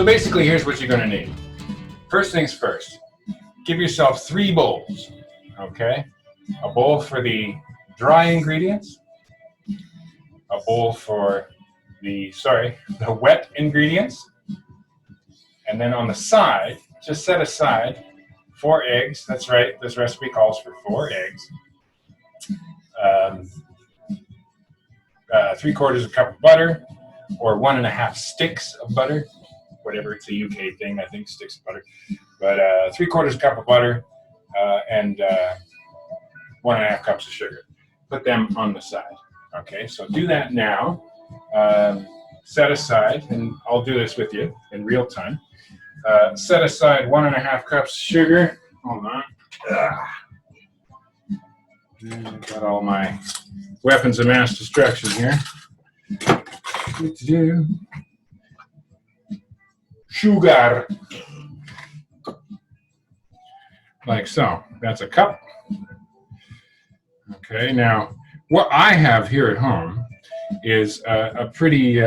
So basically, here's what you're going to need. First things first, give yourself 3 bowls, okay? A bowl for the dry ingredients, a bowl for the wet ingredients, and then on the side, just set aside 4 eggs. That's right, this recipe calls for 4 eggs. 3/4 cup of butter, or 1.5 sticks of butter, whatever, it's a UK thing, I think, sticks of butter. But 3/4 cup of butter and 1.5 cups of sugar. Put them on the side. Okay, so do that now. Set aside, and I'll do this with you in real time. Set aside 1.5 cups of sugar. Hold on. Got all my weapons of mass destruction here. Sugar. Like so. That's a cup. Okay, now what I have here at home is a pretty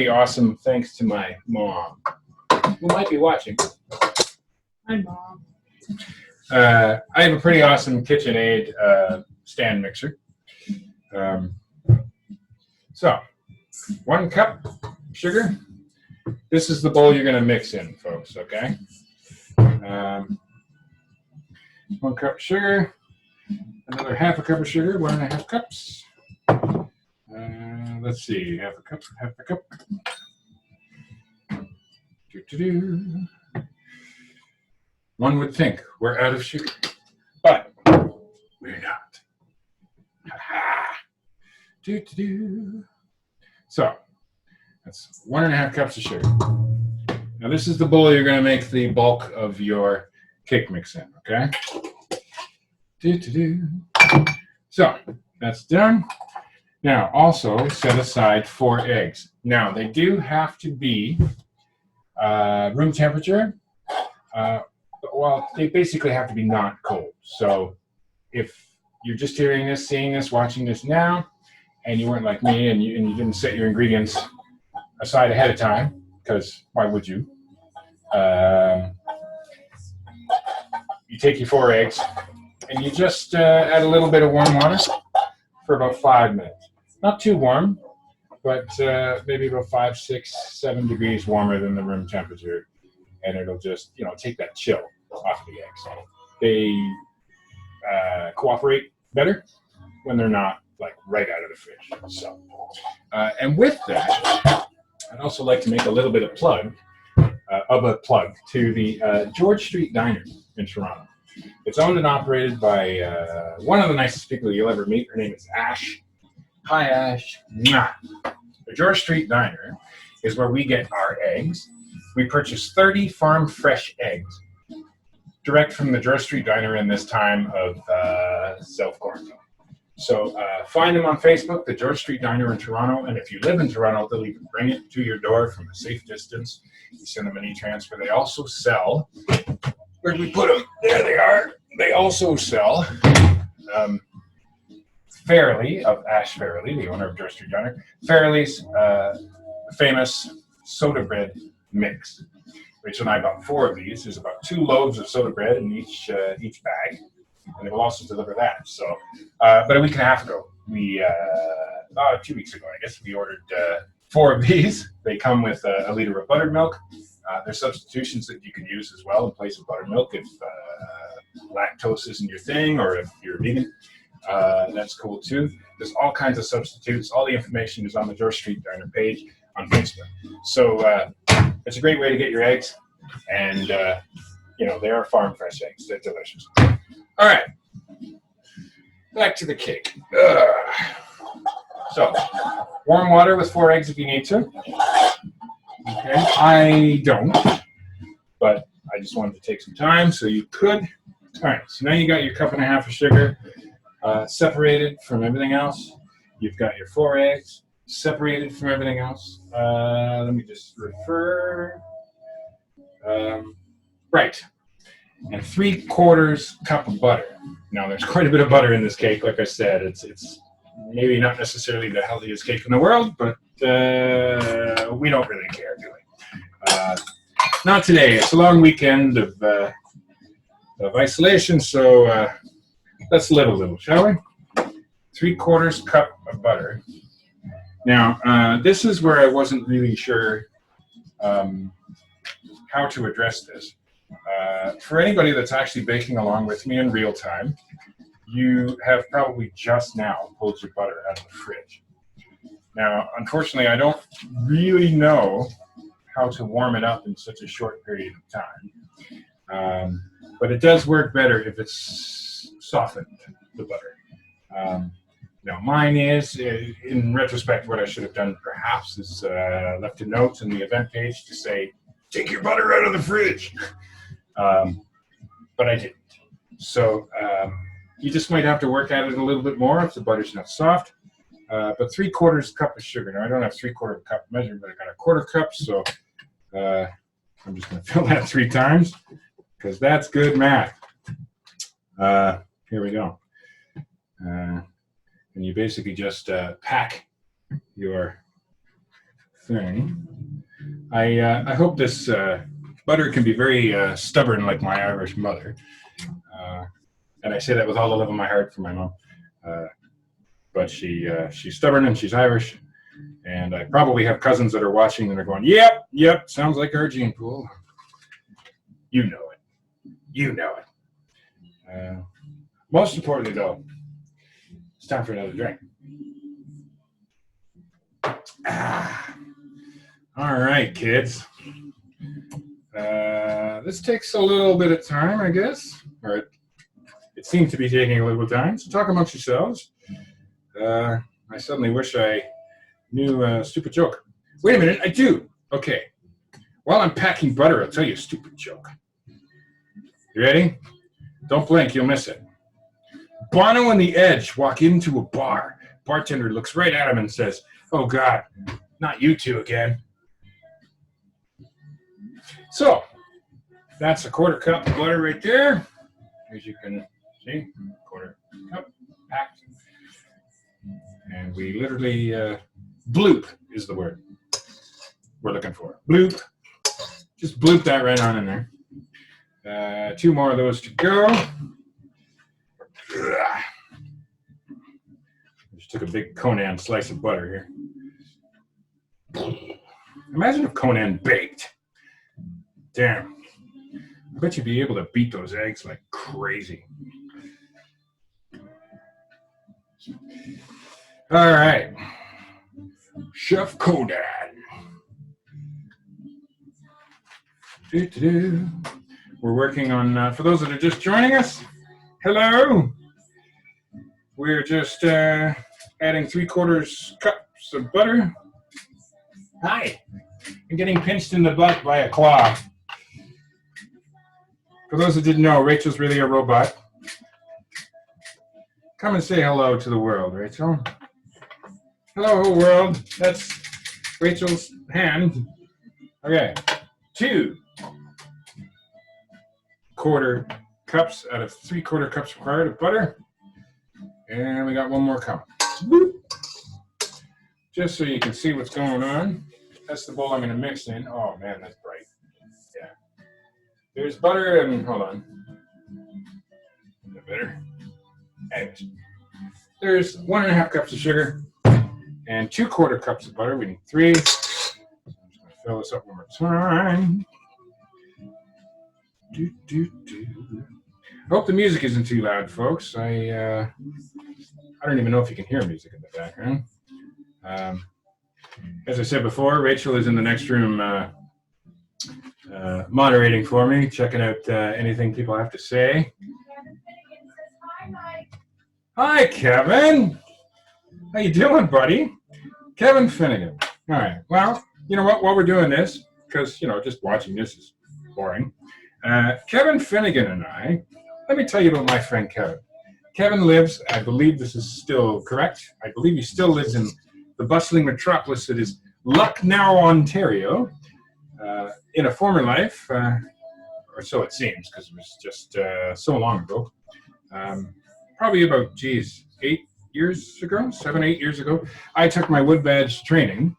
awesome, thanks to my mom, who might be watching. Hi, Mom. I have a pretty awesome KitchenAid stand mixer. So, 1 cup sugar. This is the bowl you're going to mix in, folks, okay? 1 cup sugar, another 1/2 cup of sugar, 1.5 cups. Let's see, 1/2 cup, 1/2 cup. One would think we're out of sugar, but we're not. So, that's 1.5 cups of sugar. Now this is the bowl you're going to make the bulk of your cake mix in, okay? So, that's done. Now, also set aside 4 eggs. Now, they do have to be room temperature. Well, they basically have to be not cold. So, if you're just hearing this, seeing this, watching this now, and you weren't like me and you didn't set your ingredients aside ahead of time, because why would you? You take your 4 eggs and you just add a little bit of warm water for about 5 minutes. Not too warm, but maybe about 5, 6, 7 degrees warmer than the room temperature, and it'll just, take that chill off the eggs. They cooperate better when they're not like right out of the fridge. So, and with that, I'd also like to make a little bit of plug to the George Street Diner in Toronto. It's owned and operated by one of the nicest people you'll ever meet. Her name is Ash. Hi, Ash. Mwah. The George Street Diner is where we get our eggs. We purchase 30 farm fresh eggs direct from the George Street Diner in this time of self-quarantine. So find them on Facebook, the George Street Diner in Toronto, and if you live in Toronto, they'll even bring it to your door from a safe distance. You send them an e-transfer. They also sell, where did we put them? There they are. They also sell Fairley, of Ash Fairley, the owner of George Street Diner, Fairley's famous soda bread mix. Rachel and I bought 4 of these. There's about 2 loaves of soda bread in each bag, and they will also deliver that. So, but a week and a half ago, 2 weeks ago, I guess, we ordered 4 of these. They come with a liter of buttered milk. There's substitutions that you can use as well in place of buttermilk if lactose isn't your thing, or if you're vegan. That's cool too. There's all kinds of substitutes. All the information is on the George Street Diner page on Facebook. So it's a great way to get your eggs, and they are farm fresh eggs. They're delicious. All right, back to the cake. So warm water with 4 eggs if you need to. Okay, I don't, but I just wanted to take some time, so you could. All right, so now you got your 1.5 cups of sugar separated from everything else. You've got your 4 eggs separated from everything else. Let me just refer. Right, and 3/4 cup of butter. Now, there's quite a bit of butter in this cake. Like I said, it's maybe not necessarily the healthiest cake in the world, but we don't really care, do we? not today. It's a long weekend of isolation, so let's live a little, shall we? 3/4 cup of butter. Now, this is where I wasn't really sure how to address this. For anybody that's actually baking along with me in real time, you have probably just now pulled your butter out of the fridge. Now, unfortunately, I don't really know how to warm it up in such a short period of time. But it does work better if it's softened, the butter. Now, mine is, in retrospect, what I should have done perhaps is left a note in the event page to say, take your butter out of the fridge. But I didn't. So you just might have to work at it a little bit more if the butter's not soft. But 3/4 cup of sugar. Now, I don't have 3/4 cup measured, but I got a 1/4 cup, so I'm just going to fill that 3 times because that's good math. Here we go. And you basically just pack your thing. I hope this butter can be very stubborn like my Irish mother. And I say that with all the love of my heart for my mom. But she's stubborn and she's Irish. And I probably have cousins that are watching and are going, yep, sounds like our gene pool. You know it. You know it. Most importantly, though, it's time for another drink. All right, kids. This takes a little bit of time, I guess. Or it seems to be taking a little bit of time. So talk amongst yourselves. I suddenly wish I knew a stupid joke. Wait a minute, I do. Okay. While I'm packing butter, I'll tell you a stupid joke. You ready? Don't blink, you'll miss it. Bono and the Edge walk into a bar. Bartender looks right at him and says, oh, God, not you two again. So, that's a 1/4 cup of butter right there. As you can see, 1/4 cup packed. And we literally, bloop is the word we're looking for. Bloop. Just bloop that right on in there. 2 more of those to go. Just took a big Conan slice of butter here. Imagine if Conan baked. Damn. I bet you'd be able to beat those eggs like crazy. All right. Chef Conan. We're working on, for those that are just joining us, hello. We're just adding 3/4 cups of butter. Hi. I'm getting pinched in the butt by a claw. For those that didn't know, Rachel's really a robot. Come and say hello to the world, Rachel. Hello, whole world. That's Rachel's hand. Okay. 2/4 cups out of 3/4 cups required of butter. And we got 1 more coming. Just so you can see what's going on. That's the bowl I'm going to mix in. Oh, man, that's bright. Yeah. There's butter and, hold on. A bit better. Anyways. There's 1.5 cups of sugar and 2/4 cups of butter. We need 3. I'm just going to fill this up one more time. I hope the music isn't too loud, folks. I don't even know if you can hear music in the background. As I said before, Rachel is in the next room moderating for me, checking out anything people have to say. Hi, Kevin. How you doing, buddy? Kevin Finnegan. All right. Well, you know what? While we're doing this, because, just watching this is boring. Kevin Finnegan and I, let me tell you about my friend Kevin. Kevin lives, I believe this is still correct, I believe he still lives in the bustling metropolis that is Lucknow, Ontario. In a former life, or so it seems, because it was just so long ago, probably about, 8 years ago, 7, 8 years ago, I took my wood badge training,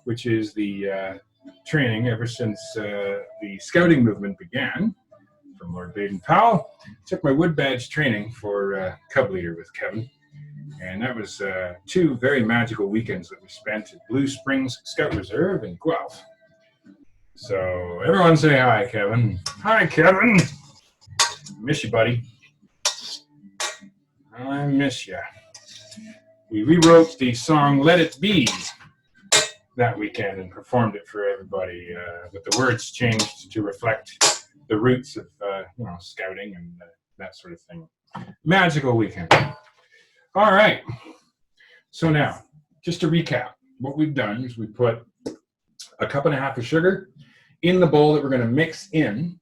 which is the training ever since the scouting movement began from Lord Baden-Powell. Took my wood badge training for Cub Leader with Kevin. And that was 2 very magical weekends that we spent at Blue Springs Scout Reserve in Guelph. So everyone say hi, Kevin. Hi, Kevin. Miss you, buddy. I miss you. We rewrote the song Let It Be that weekend and performed it for everybody with the words changed to reflect the roots of scouting and that sort of thing. Magical weekend. All right. So now, just to recap, what we've done is we put a 1.5 cups of sugar in the bowl that we're going to mix in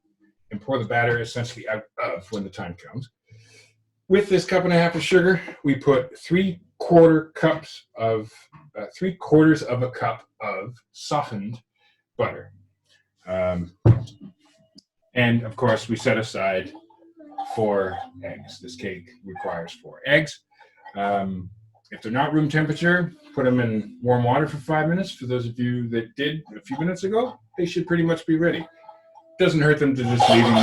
and pour the batter essentially out of when the time comes. With this 1.5 cups of sugar, we put 3/4 cups of 3/4 of a cup of softened butter. And of course, we set aside 4 eggs. This cake requires 4 eggs. If they're not room temperature, put them in warm water for 5 minutes. For those of you that did a few minutes ago, they should pretty much be ready. Doesn't hurt them to just leave them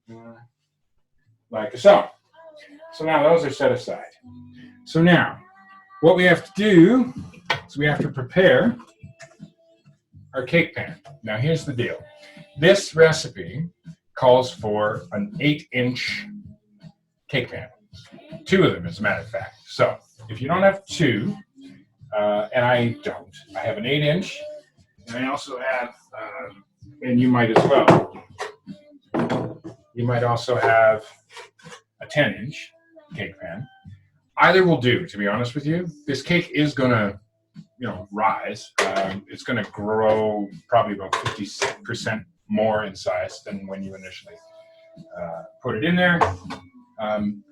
there, like so. So now those are set aside. So now, what we have to do is we have to prepare our cake pan. Now here's the deal. This recipe calls for an 8-inch cake pan. 2 of them, as a matter of fact. So if you don't have 2, and I don't, I have an 8-inch, and I also have, and you might as well, you might also have a 10-inch cake pan. Either will do, to be honest with you. This cake is going to, rise. It's going to grow probably about 50% more in size than when you initially put it in there.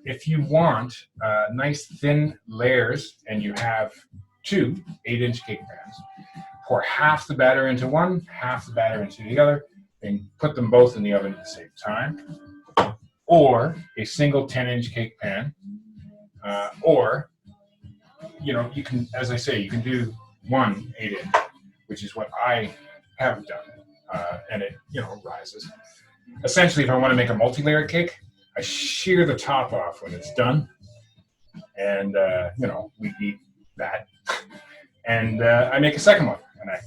If you want nice thin layers and you have 2 8-inch cake pans, pour half the batter into one, half the batter into the other, and put them both in the oven at the same time. Or a single 10-inch cake pan, or you can, as I say, you can do 1 8-inch, which is what I have done, and it rises. Essentially, if I want to make a multi-layered cake, I shear the top off when it's done, and we eat that, and I make a second one, and I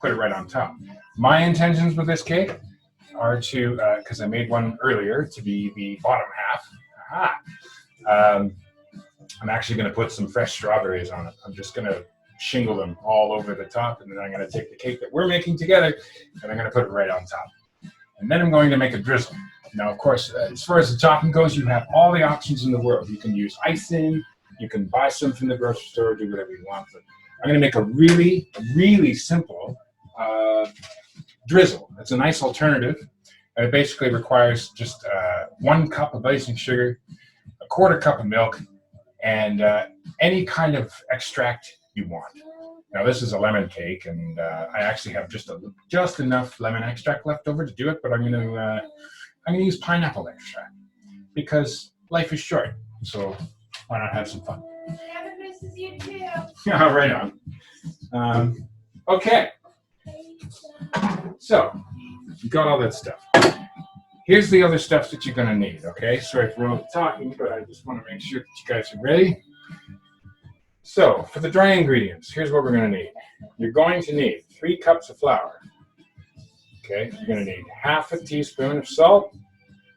put it right on top. My intentions with this cake are to, because I made one earlier, to be the bottom half. Aha! I'm actually going to put some fresh strawberries on it. I'm just going to shingle them all over the top, and then I'm going to take the cake that we're making together, and I'm going to put it right on top. And then I'm going to make a drizzle. Now, of course, as far as the topping goes, you have all the options in the world. You can use icing, you can buy some from the grocery store, do whatever you want. But I'm going to make a really, really simple drizzle. It's a nice alternative. And it basically requires just 1 cup of icing sugar, 1/4 cup of milk, and any kind of extract you want. Now, this is a lemon cake, and I actually have just enough lemon extract left over to do it, but I'm going to use pineapple extract because life is short, so why not have some fun? Kevin misses you too. Yeah, right on. Okay, so you got all that stuff. Here's the other stuff that you're going to need, okay? Sorry for all the talking, but I just want to make sure that you guys are ready. So, for the dry ingredients, here's what we're going to need. You're going to need 3 cups of flour. Okay, you're going to need 1/2 teaspoon of salt.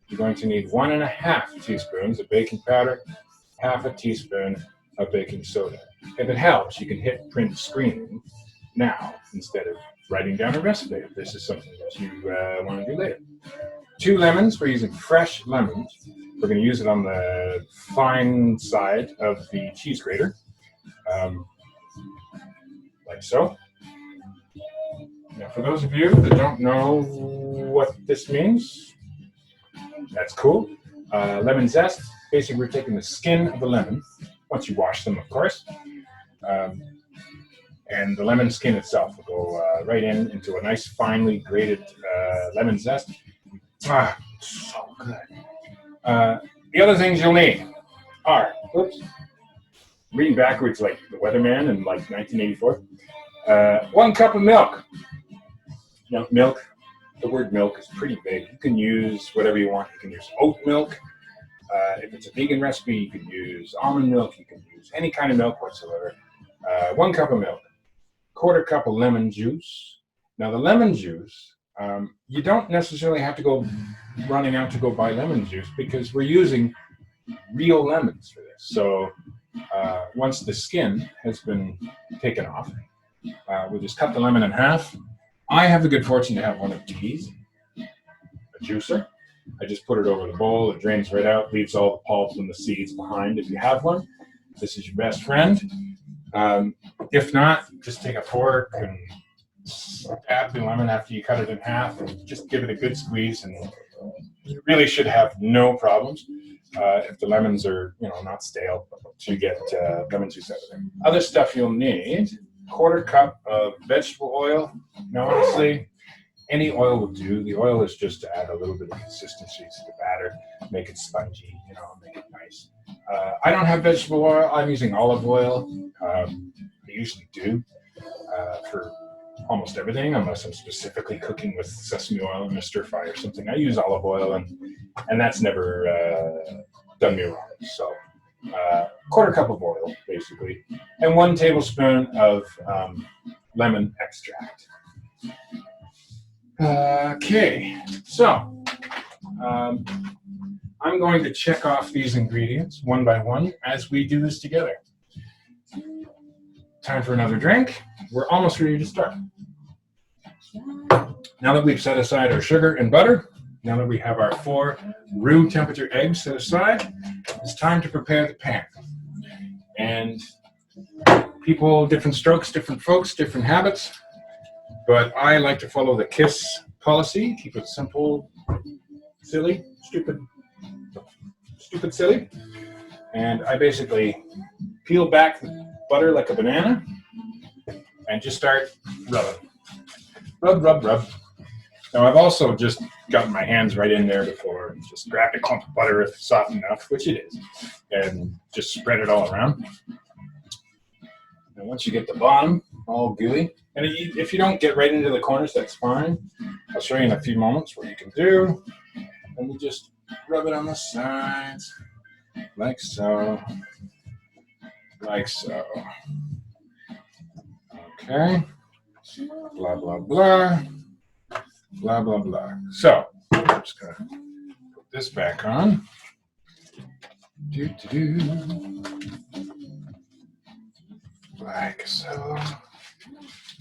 You're going to need 1.5 teaspoons of baking powder, 1/2 teaspoon of baking soda. If it helps, you can hit print screen now instead of writing down a recipe if this is something that you want to do later. 2 lemons. We're using fresh lemons. We're going to use it on the fine side of the cheese grater, like so. Now, for those of you that don't know what this means, that's cool. Lemon zest. Basically, we're taking the skin of the lemon, once you wash them, of course, and the lemon skin itself will go right into a nice, finely grated lemon zest. Ah, so good. The other things you'll need are, reading backwards like the weatherman in like 1984, 1 cup of milk. Now, milk, the word milk is pretty big. You can use whatever you want. You can use oat milk. If it's a vegan recipe, you can use almond milk. You can use any kind of milk whatsoever. 1 cup of milk, 1/4 cup of lemon juice. Now, the lemon juice, you don't necessarily have to go running out to go buy lemon juice because we're using real lemons for this. So once the skin has been taken off, we'll just cut the lemon in half. I have the good fortune to have one of these, a juicer. I just put it over the bowl. It drains right out, leaves all the pulp and the seeds behind. If you have one, this is your best friend. If not, just take a fork and stab the lemon after you cut it in half and just give it a good squeeze, and you really should have no problems if the lemons are, not stale, to get lemon juice out of them. Other stuff you'll need: 1/4 cup of vegetable oil. Now, honestly, any oil will do. The oil is just to add a little bit of consistency to the batter, make it spongy, make it nice. I don't have vegetable oil. I'm using olive oil. I usually do for almost everything, unless I'm specifically cooking with sesame oil in a stir fry or something. I use olive oil, and that's never done me wrong. So 1/4 cup of oil, basically, and 1 tablespoon of lemon extract. Okay, so I'm going to check off these ingredients one by one as we do this together. Time for another drink. We're almost ready to start. Now that we've set aside our sugar and butter, now that we have our 4 room temperature eggs set aside, it's time to prepare the pan. And people, different strokes, different folks, different habits. But I like to follow the KISS policy, keep it simple, silly, stupid, silly. And I basically peel back the butter like a banana and just start rubbing. Rub, rub, rub. Now, I've also just gotten my hands right in there before and just grabbed a clump of butter if it's soft enough, which it is, and just spread it all around. And once you get the bottom all gooey, and if you don't get right into the corners, that's fine. I'll show you in a few moments what you can do. And we just rub it on the sides, like so, like so. Okay. Blah, blah, blah. Blah, blah, blah. So, I'm just going to put this back on. Like so.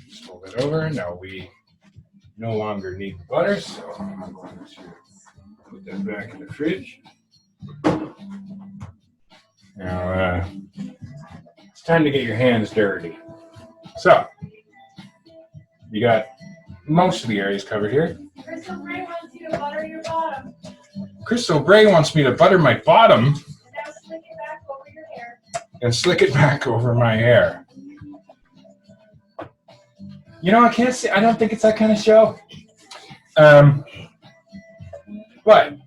Just fold it over. Now we no longer need the butter, so I'm going to put that back in the fridge. Now, it's time to get your hands dirty. So, you got most of the areas covered here. Crystal Bray wants you to butter your bottom. Crystal Bray wants me to butter my bottom. And now slick it back over your hair. And slick it back over my hair. I can't say, I don't think it's that kind of show. But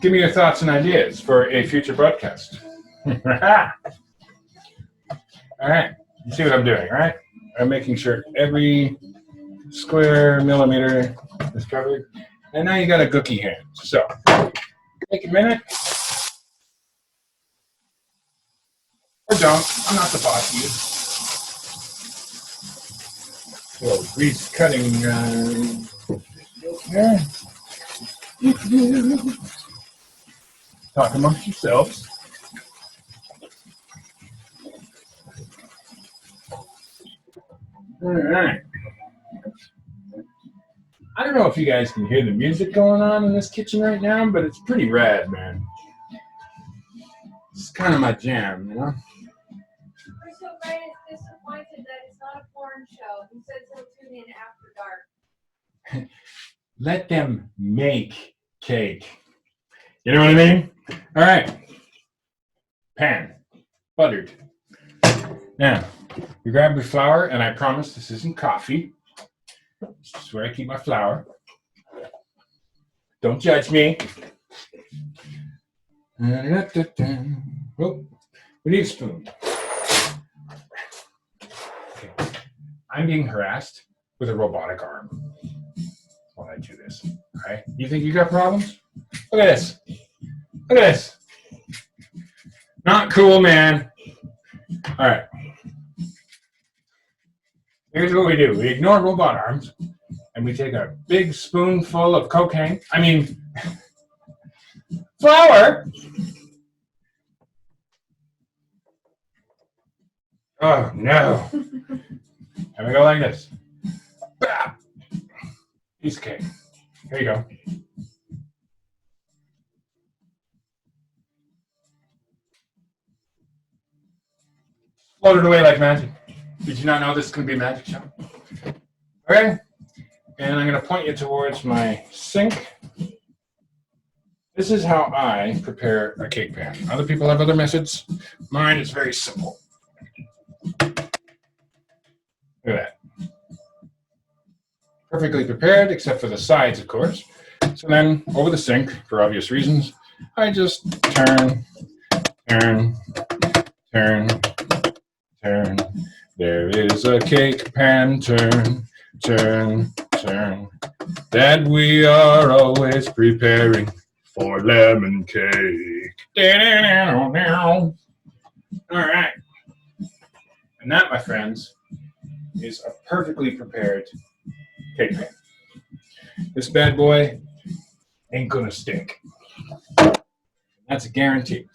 give me your thoughts and ideas for a future broadcast. All right. You see what I'm doing, right? I'm making sure every square millimeter is covered. And now you got a gookie hand. So take a minute. Or don't. I'm not the boss of you. Little grease cutting there. Talk amongst yourselves. All right. I don't know if you guys can hear the music going on in this kitchen right now, but it's pretty rad, man. It's kind of my jam, Crystal Bray is disappointed that it's not a porn show. He says he'll tune in after dark. Let them make cake. You know what I mean? All right. Pan. Buttered. Now, you grab your flour, and I promise this isn't coffee. This is where I keep my flour. Don't judge me. Oh, we need a spoon. Okay. I'm being harassed with a robotic arm. I do this. All right? You think you got problems? Look at this. Look at this. Not cool, man. All right. Here's what we do. We ignore robot arms, and we take a big spoonful of cocaine. I mean, flour. Oh, no. And we go like this. Bah! Piece of cake. Here you go. Floated away like magic. Did you not know this is going to be a magic show? Okay. And I'm going to point you towards my sink. This is how I prepare a cake pan. Other people have other methods. Mine is very simple. Look at that. Perfectly prepared, except for the sides, of course. So then, over the sink, for obvious reasons, I just turn. There is a cake pan, turn. That we are always preparing for lemon cake. All right. And that, my friends, is a perfectly prepared cake pan. This bad boy ain't gonna stick. That's a guarantee.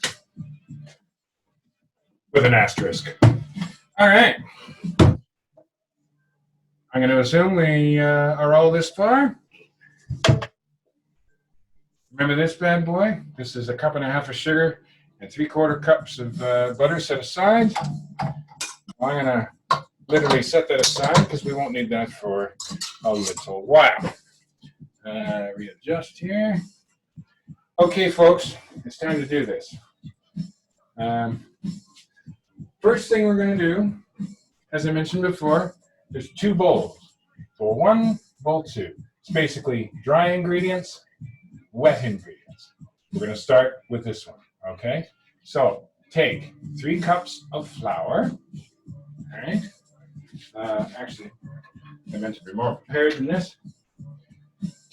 With an asterisk. All right. I'm going to assume we are all this far. Remember this bad boy? This is 1.5 cups of sugar and 3/4 cups of butter set aside. I'm going to literally set that aside because we won't need that for a little while. Readjust here. Okay, folks, it's time to do this. First thing we're going to do, as I mentioned before, there's 2 bowls. Bowl 1, bowl 2. It's basically dry ingredients, wet ingredients. We're going to start with this one, okay? So take 3 cups of flour, all right? Actually, I meant to be more prepared than this.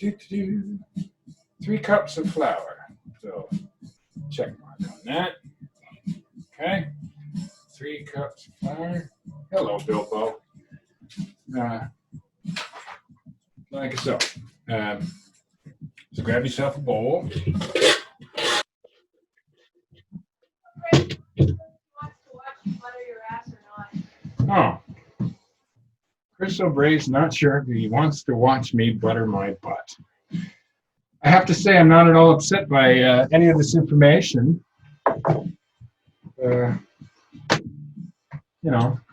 3 cups of flour. So check mark on that. Okay. 3 cups of flour. Hello, Bilbo. Like so. So grab yourself a bowl. Oh. Chris O'Bray's not sure if he wants to watch me butter my butt. I have to say I'm not at all upset by any of this information.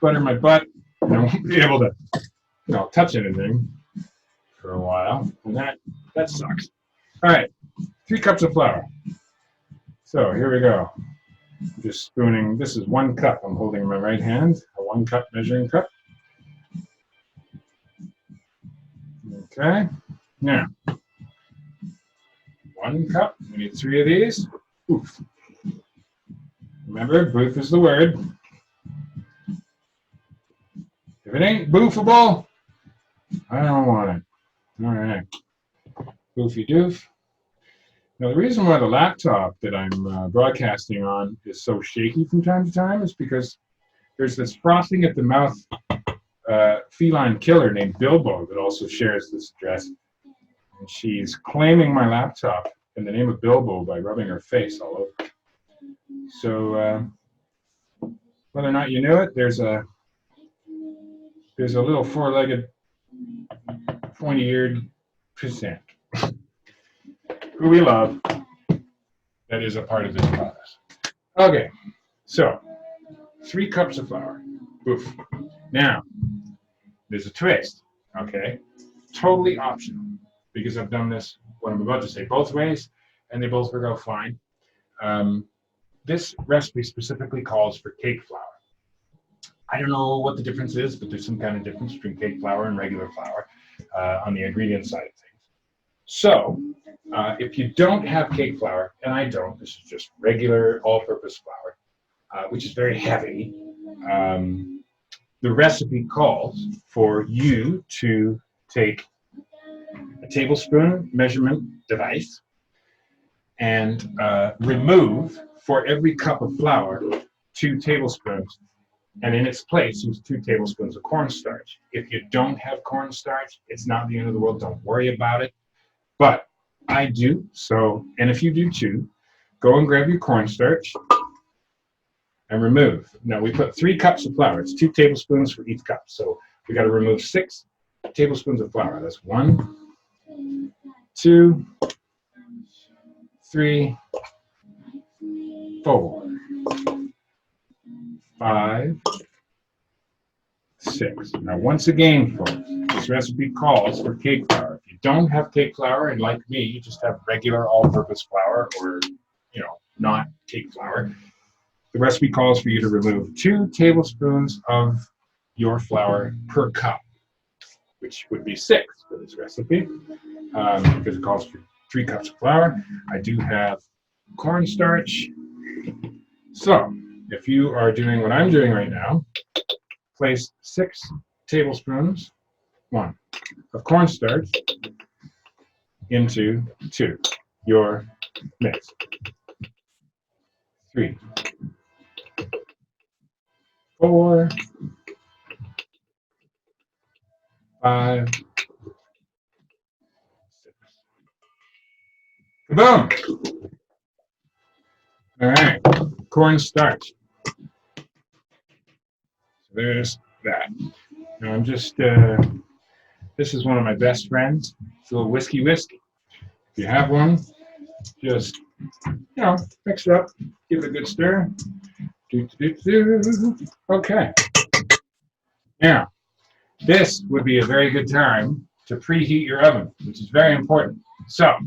Butter my butt, won't be able to, touch anything for a while, and that sucks. All right, 3 cups of flour. So here we go. I'm just spooning. This is 1 cup. I'm holding in my right hand, a 1 cup measuring cup. Okay. Now, 1 cup. We need 3 of these. Oof. Remember, boof is the word. If it ain't boofable, I don't want it. All right. Boofy doof. Now, the reason why the laptop that I'm broadcasting on is so shaky from time to time is because there's this frothing at the mouth feline killer named Bilbo that also shares this address. And she's claiming my laptop in the name of Bilbo by rubbing her face all over it. So whether or not you knew it, there's a little 4-legged, pointy-eared percent who we love that is a part of this process. Okay, so 3 cups of flour. Oof. Now, there's a twist, okay? Totally optional, because I've done this, what I'm about to say, both ways, and they both work out fine. This recipe specifically calls for cake flour. I don't know what the difference is, but there's some kind of difference between cake flour and regular flour on the ingredient side of things. So, if you don't have cake flour, and I don't, this is just regular all-purpose flour, which is very heavy, the recipe calls for you to take a tablespoon measurement device and remove for every cup of flour 2 tablespoons. And in its place, use 2 tablespoons of cornstarch. If you don't have cornstarch, it's not the end of the world. Don't worry about it. But I do. So, and if you do too, go and grab your cornstarch and remove. Now we put 3 cups of flour. It's 2 tablespoons for each cup. So we got to remove 6 tablespoons of flour. That's 1, 2, 3, 4, 5, 6. Now, once again, folks, this recipe calls for cake flour. If you don't have cake flour, and like me, you just have regular all-purpose flour or, not cake flour, the recipe calls for you to remove 2 tablespoons of your flour per cup, which would be 6 for this recipe, because it calls for 3 cups of flour. I do have cornstarch. So, if you are doing what I'm doing right now, place 6 tablespoons, 1, of cornstarch into 2, your mix. 3, 4, 5, 6. Kaboom! All right, cornstarch. So there's that. Now I'm just, this is one of my best friends. It's a little whiskey. If you have one, just, mix it up, give it a good stir. Okay. Now, this would be a very good time to preheat your oven, which is very important. So,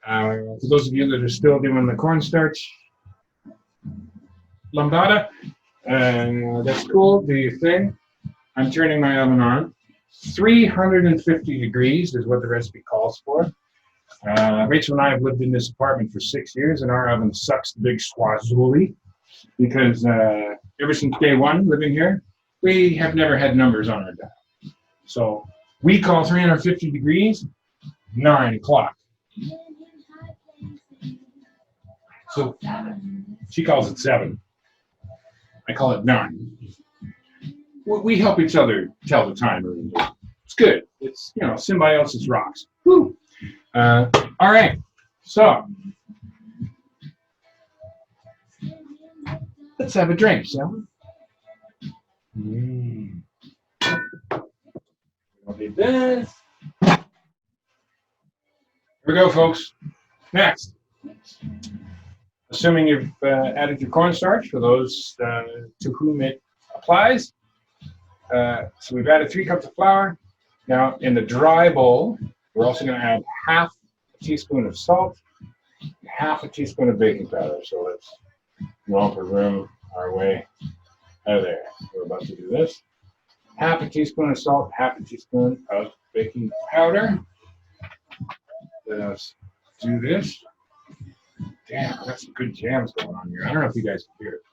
for those of you that are still doing the cornstarch lambada, that's cool, do your thing. I'm turning my oven on. 350 degrees is what the recipe calls for. Rachel and I have lived in this apartment for 6 years, and our oven sucks the big schwazuli because ever since day one living here, we have never had numbers on our dial. So we call 350 degrees 9 o'clock. So she calls it 7. I call it 9. We help each other tell the time. It's good. It's, symbiosis rocks. Woo. All right. So let's have a drink, shall we? We'll do this. Here we go, folks. Next. Assuming you've added your cornstarch, for those to whom it applies. So we've added 3 cups of flour. Now, in the dry bowl, we're also going to add half a teaspoon of salt, half a teaspoon of baking powder. So let's romp a room our way out of there. We're about to do this. Half a teaspoon of salt, half a teaspoon of baking powder. Let us do this. Damn, I got some good jams going on here. I don't know if you guys can hear it.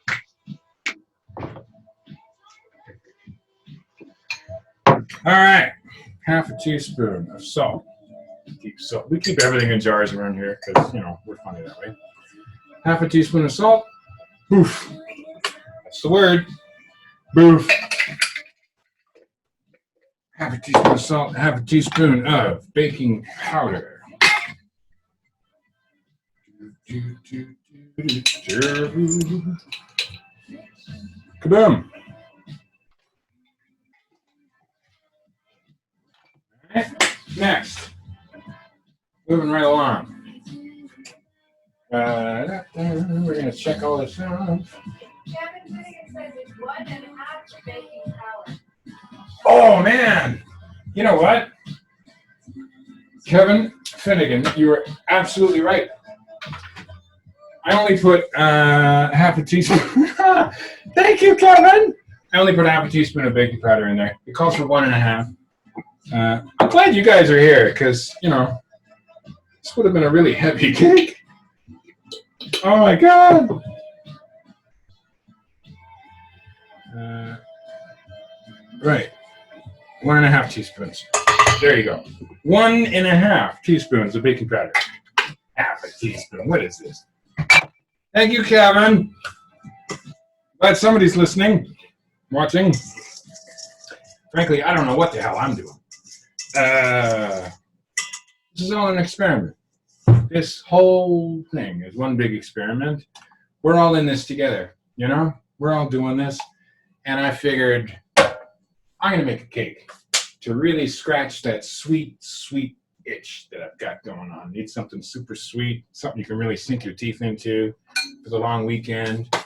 All right, half a teaspoon of salt. We keep everything in jars around here because, we're funny that way. Half a teaspoon of salt. Boof. That's the word. Boof. Half a teaspoon of salt, half a teaspoon of baking powder. Kaboom. All right. Next. Moving right along. We're going to check all this out. Kevin Finnegan says it's 1.5 baking powder. Oh, man. You know what? Kevin Finnegan, you were absolutely right. I only put half a teaspoon. Thank you, Kevin. I only put half a teaspoon of baking powder in there. It calls for 1.5. I'm glad you guys are here because, this would have been a really heavy cake. Oh, my God. Right. 1.5 teaspoons. There you go. 1.5 teaspoons of baking powder. Half a teaspoon. What is this? Thank you, Kevin. Glad somebody's listening, watching. Frankly, I don't know what the hell I'm doing. This is all an experiment. This whole thing is one big experiment. We're all in this together, you know? We're all doing this. And I figured I'm going to make a cake to really scratch that sweet, sweet itch that I've got going on. Need something super sweet, something you can really sink your teeth into for the long weekend.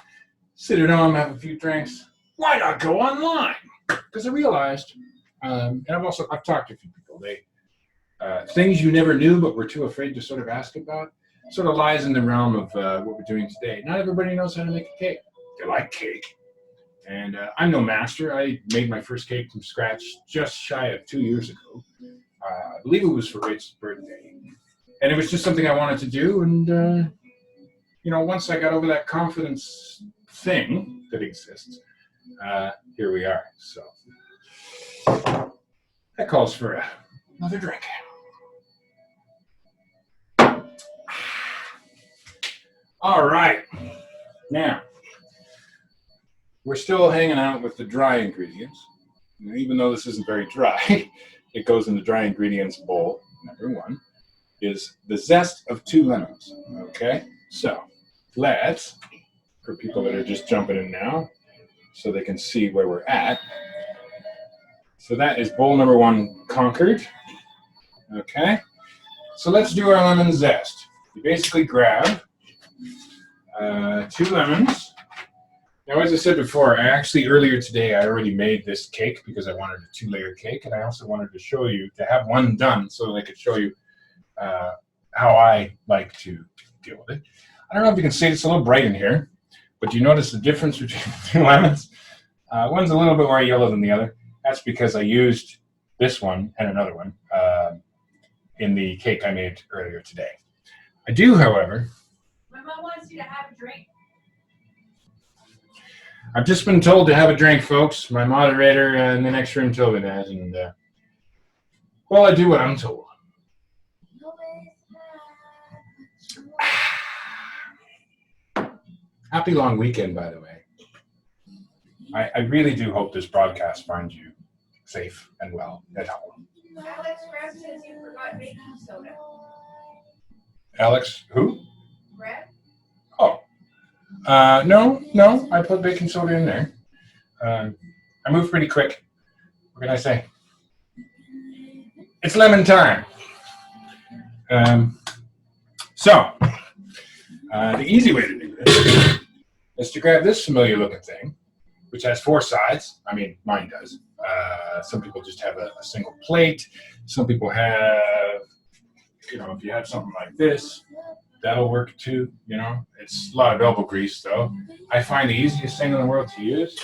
Sit at home, have a few drinks. Why not go online? Because I realized, and I've talked to a few people, things you never knew but were too afraid to sort of ask about, sort of lies in the realm of what we're doing today. Not everybody knows how to make a cake. They like cake. And I'm no master. I made my first cake from scratch just shy of 2 years ago. I believe it was for Rachel's birthday. And it was just something I wanted to do. And, once I got over that confidence thing that exists, here we are. So that calls for another drink. All right. Now, we're still hanging out with the dry ingredients. And even though this isn't very dry, it goes in the dry ingredients bowl. Number one is the zest of 2 lemons. Okay? So let's, for people that are just jumping in now, so they can see where we're at. So that is bowl number 1 conquered. Okay? So let's do our lemon zest. You basically grab 2 lemons. Now, as I said before, earlier today, I already made this cake because I wanted a 2-layer cake, and I also wanted to show you, to have one done so that I could show you how I like to deal with it. I don't know if you can see it's a little bright in here, but do you notice the difference between the 2 lemons? One's a little bit more yellow than the other. That's because I used this one and another one in the cake I made earlier today. I do, however... My mom wants you to have a drink. I've just been told to have a drink, folks. My moderator in the next room told me that, and I do what I'm told. Happy long weekend, by the way. I really do hope this broadcast finds you safe and well at home. Alex Grab says you forgot baking soda. Alex, who? Grab? Oh. No, I put baking soda in there. I move pretty quick. What can I say? It's lemon time. The easy way to do this is to grab this familiar looking thing, which has 4 sides. I mean, mine does. Some people just have a single plate. Some people have, if you have something like this, that'll work too, It's a lot of elbow grease, though. I find the easiest thing in the world to use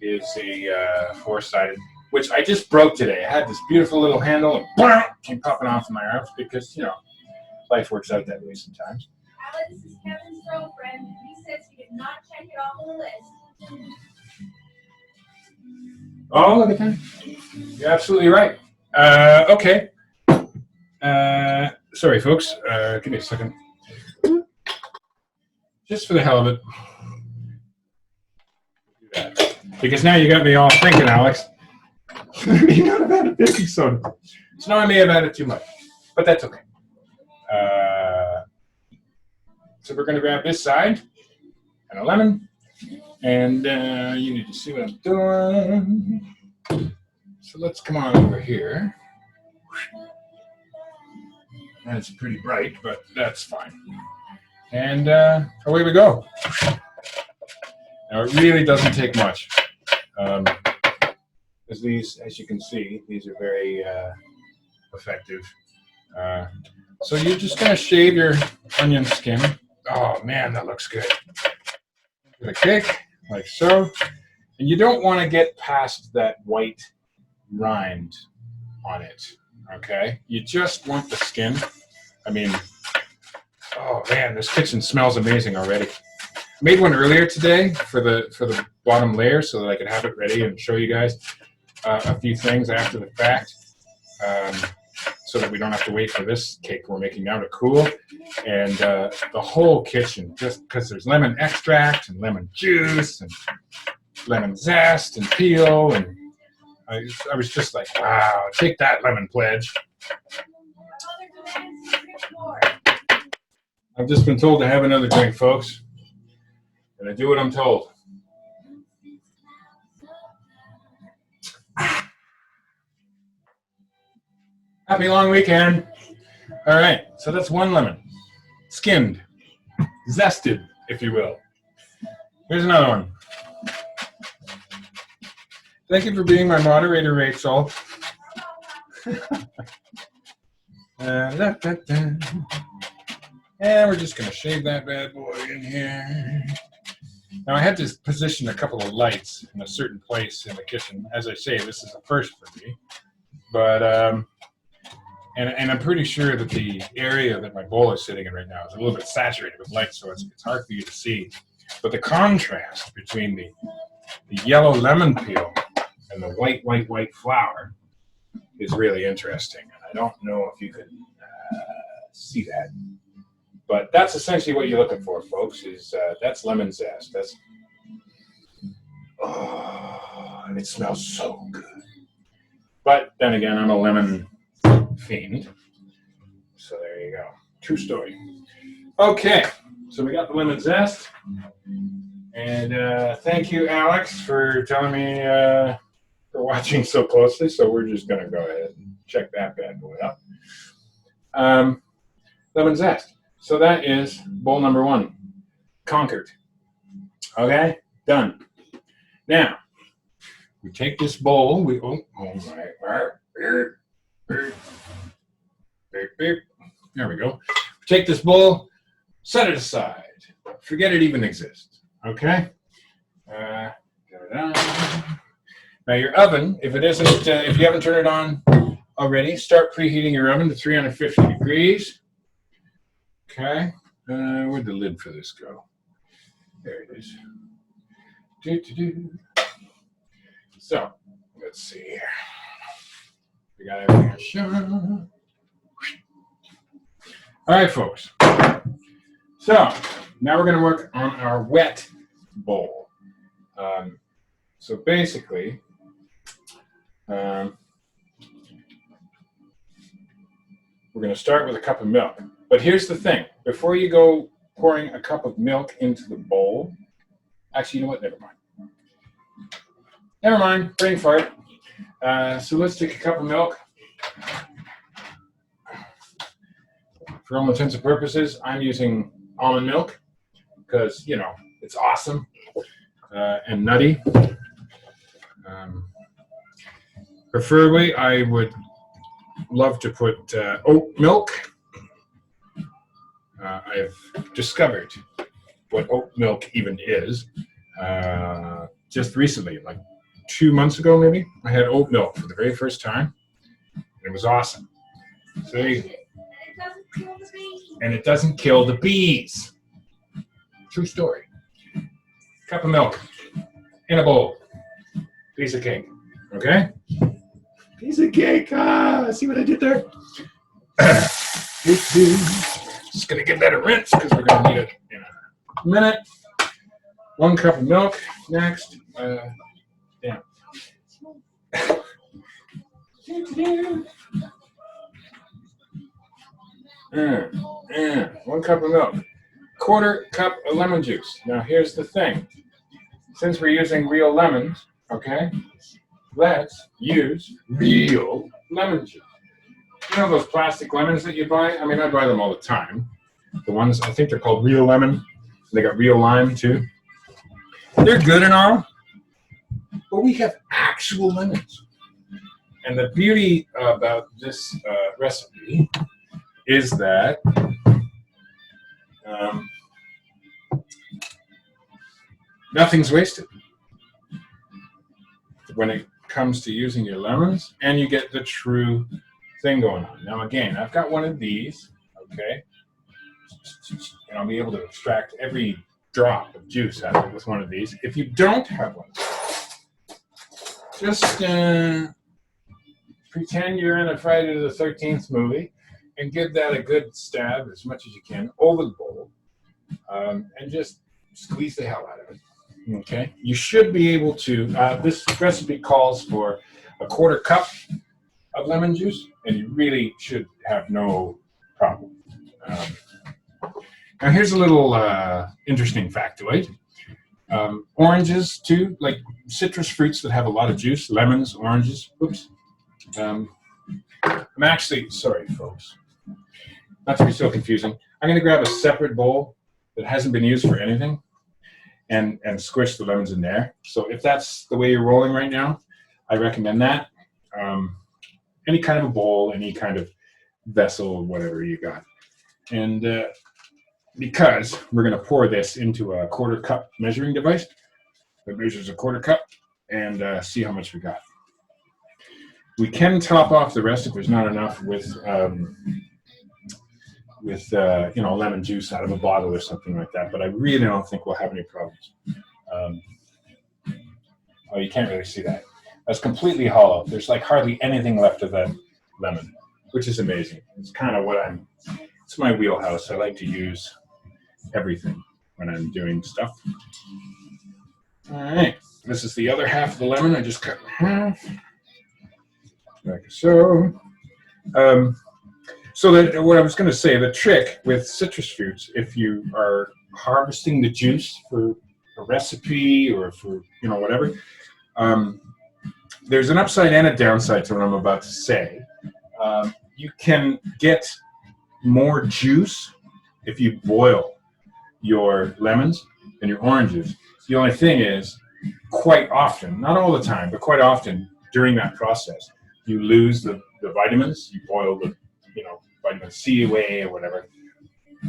is a 4-sided, which I just broke today. I had this beautiful little handle and boom, came popping off of my arms because, life works out that way sometimes. Alex is Kevin's girlfriend. He says he did not check it off the list. Oh, look at that. You're absolutely right. Okay. Sorry, folks. Give me a second. Just for the hell of it. Because now you got me all thinking, Alex. You know, I've added baking soda. So now I may have added too much. But that's okay. So we're going to grab this side and a lemon. And you need to see what I'm doing. So let's come on over here. That's pretty bright, but that's fine. And away we go. Now it really doesn't take much. As you can see, these are very effective. So you're just going to shave your onion skin. Oh man, that looks good. Give it a kick, like so. And you don't want to get past that white rind on it, okay? You just want the skin. I mean, oh man, this kitchen smells amazing already. I made one earlier today for the bottom layer so that I could have it ready and show you guys a few things after the fact. so that we don't have to wait for this cake we're making now to cool. And the whole kitchen, just because there's lemon extract and lemon juice and lemon zest and peel, and I was just like, wow, take that, lemon pledge. I've just been told to have another drink, folks, and I do what I'm told. Happy long weekend. All right, so that's one lemon. Skinned, zested, if you will. Here's another one. Thank you for being my moderator, Rachel. And we're just going to shave that bad boy in here. Now, I had to position a couple of lights in a certain place in the kitchen. As I say, this is a first for me. But, and I'm pretty sure that the area that my bowl is sitting in right now is a little bit saturated with light, so it's hard for you to see. But the contrast between the yellow lemon peel and the white flour is really interesting. And I don't know if you can see that. But that's essentially what you're looking for, folks, is that's lemon zest. That's, oh, and it smells so good. But then again, I'm a lemon fiend. So there you go. True story. Okay, so we got the lemon zest. And thank you, Alex, for telling me, for watching so closely. So we're just going to go ahead and check that bad boy out. Lemon zest. So that is bowl number one, conquered. Okay, done. Now, we take this bowl, there we go. We take this bowl, set it aside. Forget it even exists, okay? Now your oven, if it isn't, if you haven't turned it on already, start preheating your oven to 350 degrees. Okay, where'd the lid for this go? There it is. So, let's see here. We got everything shown. All right, folks. So, now we're going to work on our wet bowl. So basically, we're going to start with a cup of milk. But here's the thing. Before you go pouring a cup of milk into the bowl, actually, you know what? Never mind. Never mind. Brain fart. So let's take a cup of milk. For all intents and purposes, I'm using almond milk because, you know, it's awesome and nutty. Preferably, I would love to put oat milk. I've discovered what oat milk even is just recently, like 2 months ago maybe. I had oat milk for the very first time. It was awesome. See? And it doesn't kill the bees. True story. Cup of milk in a bowl. Piece of cake. Okay? Piece of cake. See what I did there? Just going to give that a rinse because we're going to need it in a minute. 1 cup of milk. Next. Damn. 1 cup of milk. 1/4 cup of lemon juice. Now here's the thing. Since we're using real lemons, okay, let's use real lemon juice. You know those plastic lemons that you buy? I mean, I buy them all the time. The ones, I think they're called Real Lemon. They got real lime too. They're good and all, but we have actual lemons. And the beauty about this recipe is that nothing's wasted when it comes to using your lemons, and you get the true thing going on. Now again, I've got one of these, okay, and I'll be able to extract every drop of juice out of it with one of these. If you don't have one, just pretend you're in a Friday the 13th movie and give that a good stab as much as you can over the bowl, and just squeeze the hell out of it. Okay, you should be able to. This recipe calls for a 1/4 cup of lemon juice, and you really should have no problem. Now here's a little interesting factoid. Oranges too, like citrus fruits that have a lot of juice, lemons, oranges. Oops. I'm actually, sorry folks, not to be so confusing. I'm going to grab a separate bowl that hasn't been used for anything and squish the lemons in there. So if that's the way you're rolling right now, I recommend that. Any kind of a bowl, any kind of vessel, whatever you got. And because we're going to pour this into a 1/4 cup measuring device that measures a 1/4 cup, and see how much we got. We can top off the rest if there's not enough with lemon juice out of a bottle or something like that. But I really don't think we'll have any problems. Oh, you can't really see that. That's completely hollow. There's like hardly anything left of that lemon, which is amazing. It's kind of it's my wheelhouse. I like to use everything when I'm doing stuff. All right, this is the other half of the lemon. I just cut in half, like so. So that what I was going to say, the trick with citrus fruits, if you are harvesting the juice for a recipe or for whatever, there's an upside and a downside to what I'm about to say. You can get more juice if you boil your lemons and your oranges. The only thing is, quite often, not all the time, but quite often during that process, you lose the vitamins. You boil the vitamin C away or whatever.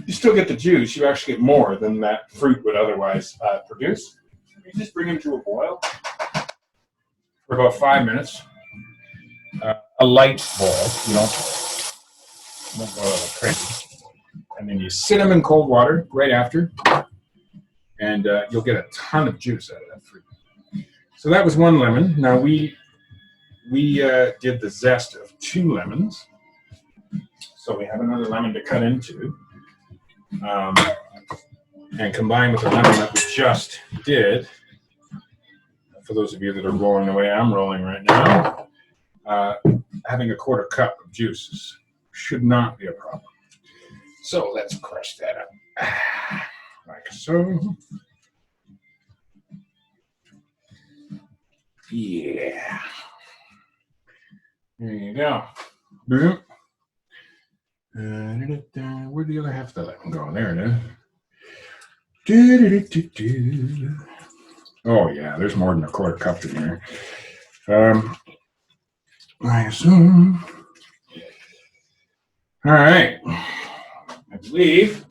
You still get the juice. You actually get more than that fruit would otherwise produce. You just bring them to a boil for about 5 minutes. A light boil, don't boil like crazy. And then you sit them in cold water right after, and you'll get a ton of juice out of that fruit. So that was one lemon. Now we did the zest of 2 lemons. So we have another lemon to cut into, and combine with the lemon that we just did. For those of you that are rolling the way I'm rolling right now, having a 1/4 cup of juices should not be a problem. So let's crush that up, like so. Yeah. There you go. Boom. Where'd the other half of the lemon go? There it is. Oh yeah, there's more than a 1/4 cup in here. I assume. All right. I believe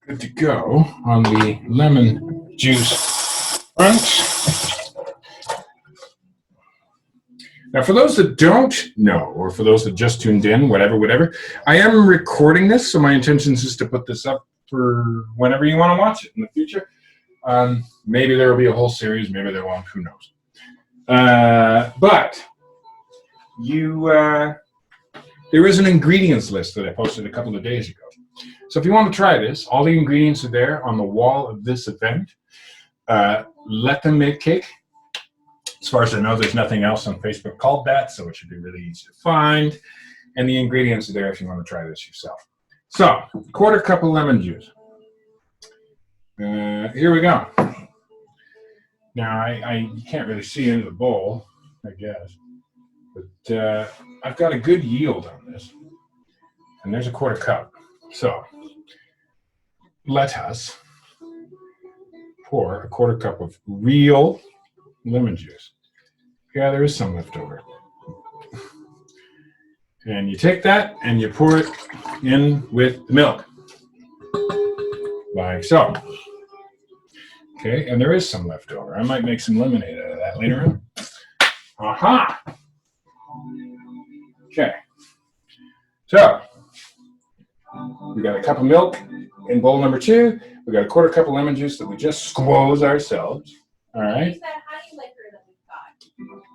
good to go on the lemon juice front. Now, for those that don't know, or for those that just tuned in, whatever, I am recording this, so my intention is to put this up for whenever you want to watch it in the future. Maybe there will be a whole series, maybe there won't, who knows. But there is an ingredients list that I posted a couple of days ago. So if you want to try this, all the ingredients are there on the wall of this event. Let them make cake. As far as I know, there's nothing else on Facebook called that, so it should be really easy to find. And the ingredients are there if you want to try this yourself. So, 1/4 cup of lemon juice. Here we go. Now, you can't really see into the bowl, I guess. But I've got a good yield on this. And there's a 1/4 cup. So, let us pour a 1/4 cup of real lemon juice. Yeah, there is some left over. And you take that and you pour it in with the milk. Like so. Okay, and there is some left over. I might make some lemonade out of that later on. Aha! Okay. So, we got a cup of milk in bowl number 2. We got a 1/4 cup of lemon juice that we just squoze ourselves. All right. Use that honey liquor that we've got.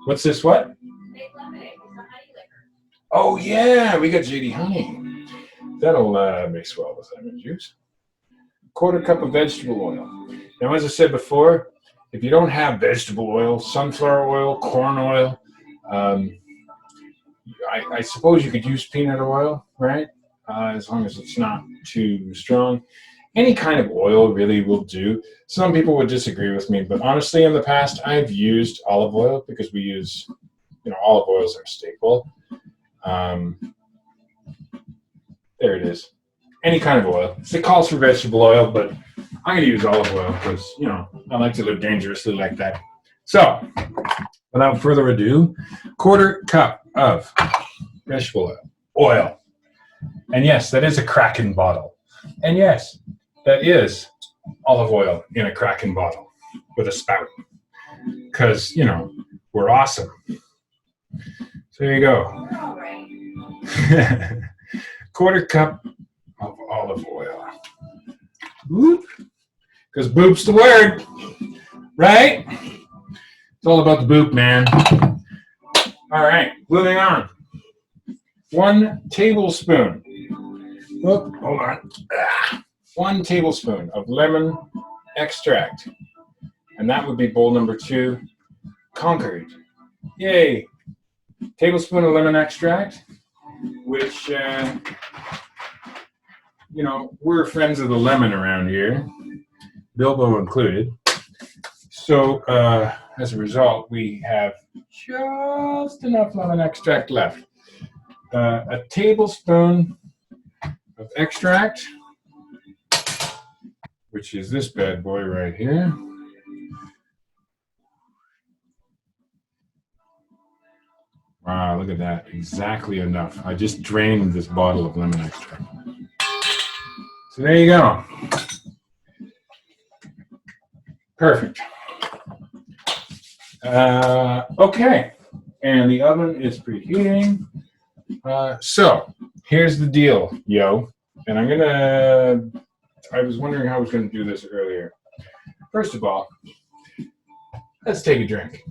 What's this? What? Make Oh yeah, we got JD honey. That'll mix well with lemon juice. Quarter cup of vegetable oil. Now, as I said before, if you don't have vegetable oil, sunflower oil, corn oil, um, I suppose you could use peanut oil, right? As long as it's not too strong. Any kind of oil really will do. Some people would disagree with me, but honestly, in the past, I've used olive oil because we use, olive oil is our staple. There it is. Any kind of oil. It calls for vegetable oil, but I'm going to use olive oil because, I like to live dangerously like that. So, without further ado, quarter cup of vegetable oil. And yes, that is a Kraken bottle. And yes, that is olive oil in a Kraken bottle with a spout. Because, we're awesome. So there you go. We're all right. Quarter cup of olive oil. Whoop. Because boop's the word, right? It's all about the boop, man. All right, moving on. 1 tablespoon. Oh, hold on. 1 tablespoon of lemon extract. And that would be bowl number 2. Conquered. Yay. Tablespoon of lemon extract, which, we're friends of the lemon around here, Bilbo included. So, as a result, we have just enough lemon extract left. A tablespoon of extract, which is this bad boy right here. Wow, look at that. Exactly enough. I just drained this bottle of lemon extract. So there you go. Perfect. Okay. And the oven is preheating. So here's the deal, yo. And I was wondering how I was going to do this earlier. First of all, let's take a drink.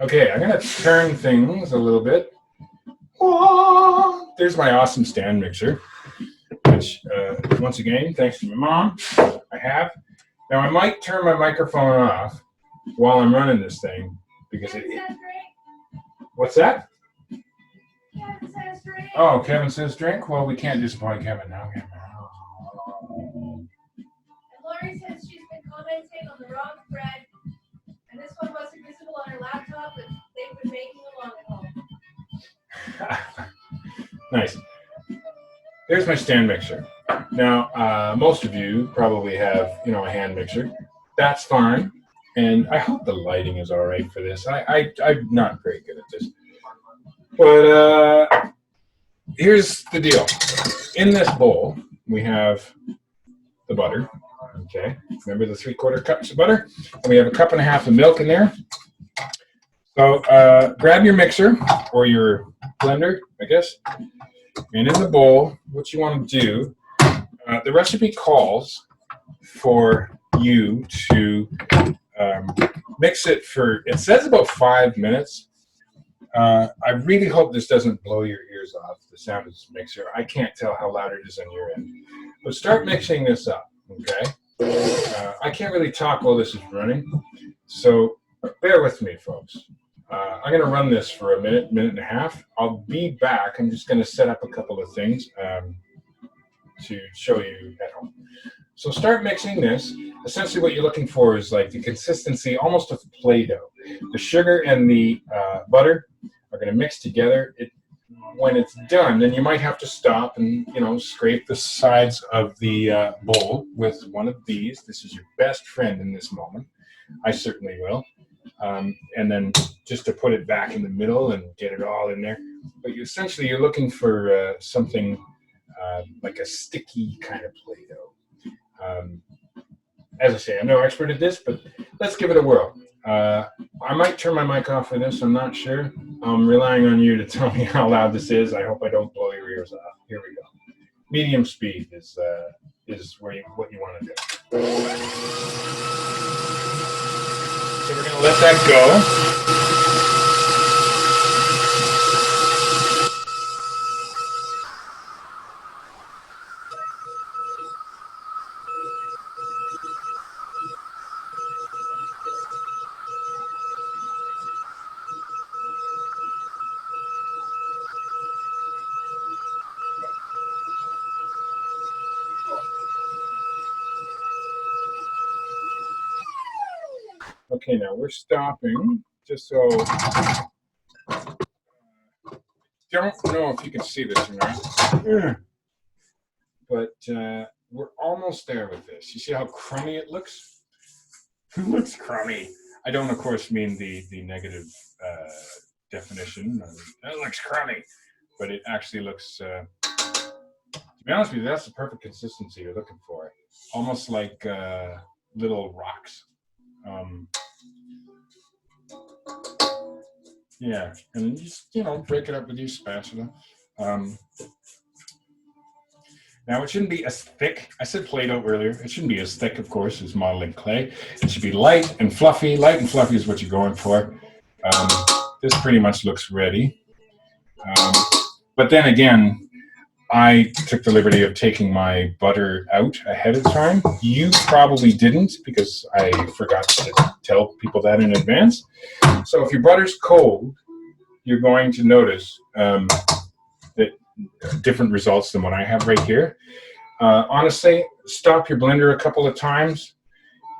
Okay, I'm going to turn things a little bit. There's my awesome stand mixer, which, once again, thanks to my mom, I have. Now, I might turn my microphone off while I'm running this thing, because What's that? Kevin says drink. Oh, Kevin says drink? Well, we can't disappoint Kevin now. And Lori says she's been commenting on the wrong thread, and this one wasn't visible on her laptop, but they've been making along at home. Nice. There's my stand mixer. Now, most of you probably have, a hand mixer. That's fine. And I hope the lighting is all right for this. I'm not very good at this. But here's the deal. In this bowl, we have the butter. Okay. Remember the 3/4 cups of butter? And we have a 1.5 cups of milk in there. So grab your mixer or your blender, I guess. And in the bowl, what you want to do, the recipe calls for you to mix it for, it says about 5 minutes. I really hope this doesn't blow your ears off, the sound of this mixer. I can't tell how loud it is on your end. But start mixing this up, okay? I can't really talk while this is running, so bear with me, folks. I'm going to run this for a minute and a half. I'll be back. I'm just going to set up a couple of things to show you at home. So start mixing this. Essentially what you're looking for is like the consistency almost of Play-Doh. The sugar and the butter are going to mix together. When it's done, then you might have to stop and, scrape the sides of the bowl with one of these. This is your best friend in this moment. I certainly will. And then just to put it back in the middle and get it all in there. But essentially you're looking for something like a sticky kind of Play-Doh. As I say, I'm no expert at this, but let's give it a whirl. I might turn my mic off for this. I'm not sure. I'm relying on you to tell me how loud this is. I hope I don't blow your ears off. Here we go. Medium speed is what you want to do. So we're going to let that go. Okay, now we're stopping, just so, don't know if you can see this or not, but we're almost there with this. You see how crummy it looks? It looks crummy. I don't, of course, mean the negative definition. It looks crummy, but it actually looks, to be honest with you, that's the perfect consistency you're looking for. Almost like little rocks. Yeah, and just, break it up with your spatula. Now, it shouldn't be as thick. I said Play-Doh earlier. It shouldn't be as thick, of course, as modeling clay. It should be light and fluffy. Light and fluffy is what you're going for. This pretty much looks ready. But then again, I took the liberty of taking my butter out ahead of time. You probably didn't, because I forgot to tell people that in advance. So if your butter's cold, you're going to notice that different results than what I have right here. Honestly, stop your blender a couple of times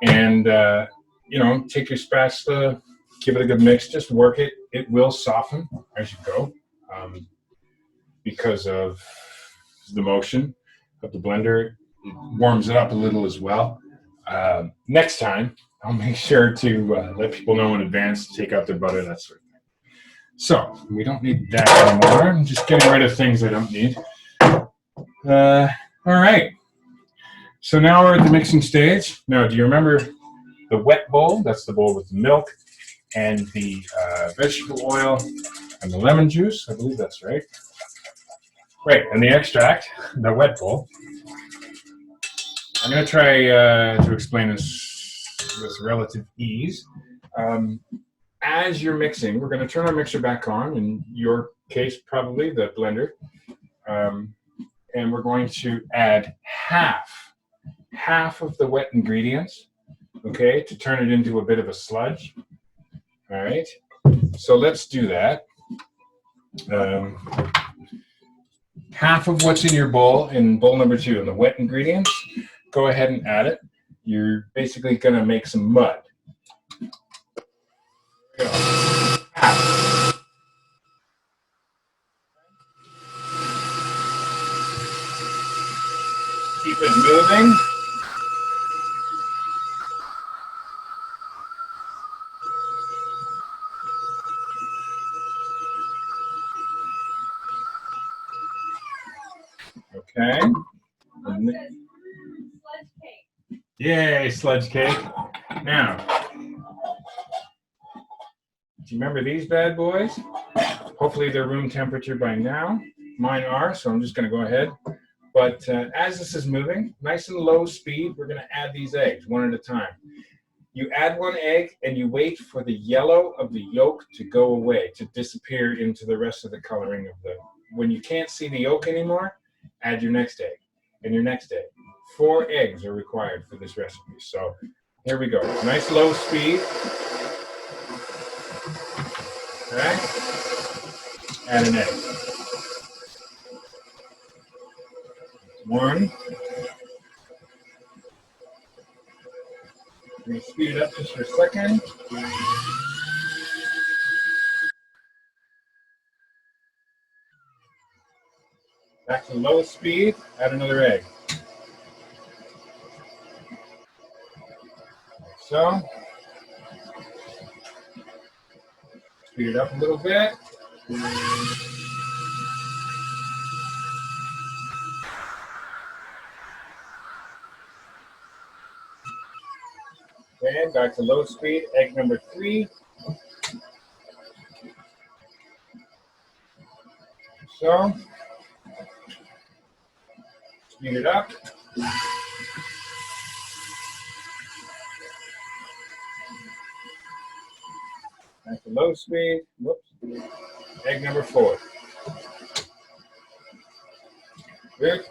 and, take your spatula, give it a good mix, just work it. It will soften as you go because of the motion of the blender. It warms it up a little as well. Next time, I'll make sure to let people know in advance to take out their butter, that sort of thing. So, we don't need that anymore. I'm just getting rid of things I don't need. All right. So now we're at the mixing stage. Now, do you remember the wet bowl? That's the bowl with the milk and the vegetable oil and the lemon juice. I believe that's right. Right, and the extract, the wet bowl. I'm going to try to explain this with relative ease. As you're mixing, we're going to turn our mixer back on, in your case, probably the blender. And we're going to add half of the wet ingredients, okay, to turn it into a bit of a sludge. All right, so let's do that. Half of what's in your bowl, in bowl number 2, and the wet ingredients, go ahead and add it. You're basically going to make some mud. Keep it moving. Okay. Mom says, sludge cake. Yay, sludge cake. Now, do you remember these bad boys? Hopefully they're room temperature by now. Mine are, so I'm just going to go ahead. But as this is moving, nice and low speed, we're going to add these eggs one at a time. You add one egg and you wait for the yellow of the yolk to go away, to disappear into the rest of the coloring of the. When you can't see the yolk anymore, add your next egg and your next egg. 4 eggs are required for this recipe. So here we go. Nice low speed. Okay. Add an egg. 1. I'm going to speed it up just for a second. Back to low speed, add another egg. Like so. Speed it up a little bit. Okay, back to low speed, egg number 3. So, speed it up. to low speed. Whoops. Egg number 4. Good.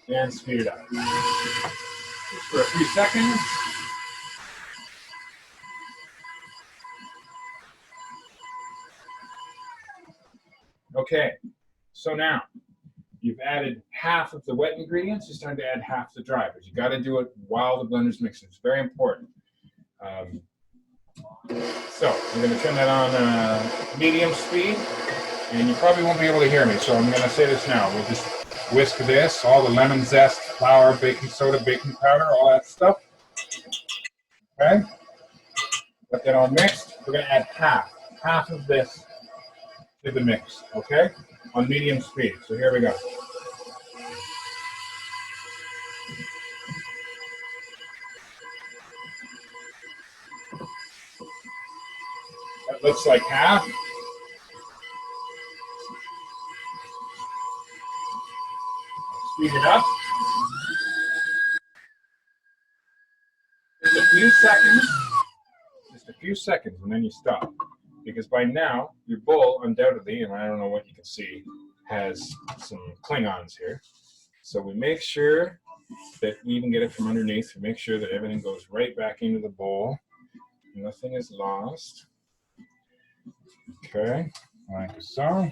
And speed it up. Just for a few seconds. Okay, so now you've added half of the wet ingredients. It's time to add half the dry, but you got to do it while the blender's mixing. It's very important. So I'm going to turn that on medium speed, and you probably won't be able to hear me, so I'm going to say this now. We'll just whisk this, all the lemon zest, flour, baking soda, baking powder, all that stuff. Okay? Get that all mixed. We're going to add half of this to the mix, okay? On medium speed. So here we go. That looks like half. Speed it up. Just a few seconds, and then you stop. Because by now, your bowl undoubtedly, and I don't know what you can see, has some Klingons here. So we make sure that we even get it from underneath. We make sure that everything goes right back into the bowl. Nothing is lost. Okay, like so. A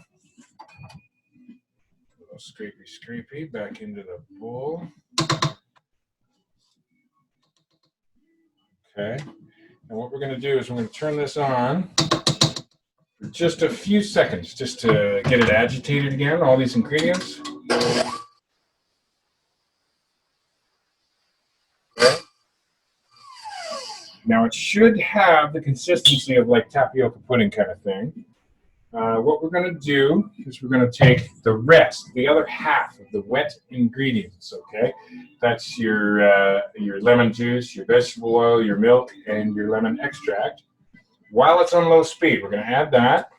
little scrapey back into the bowl. Okay, and what we're going to do is we're going to turn this on for just a few seconds, just to get it agitated again, all these ingredients. Okay. Now it should have the consistency of like tapioca pudding kind of thing. What we're going to do is we're going to take the rest, the other half of the wet ingredients, okay? That's your lemon juice, your vegetable oil, your milk, and your lemon extract. While it's on low speed, we're going to add that,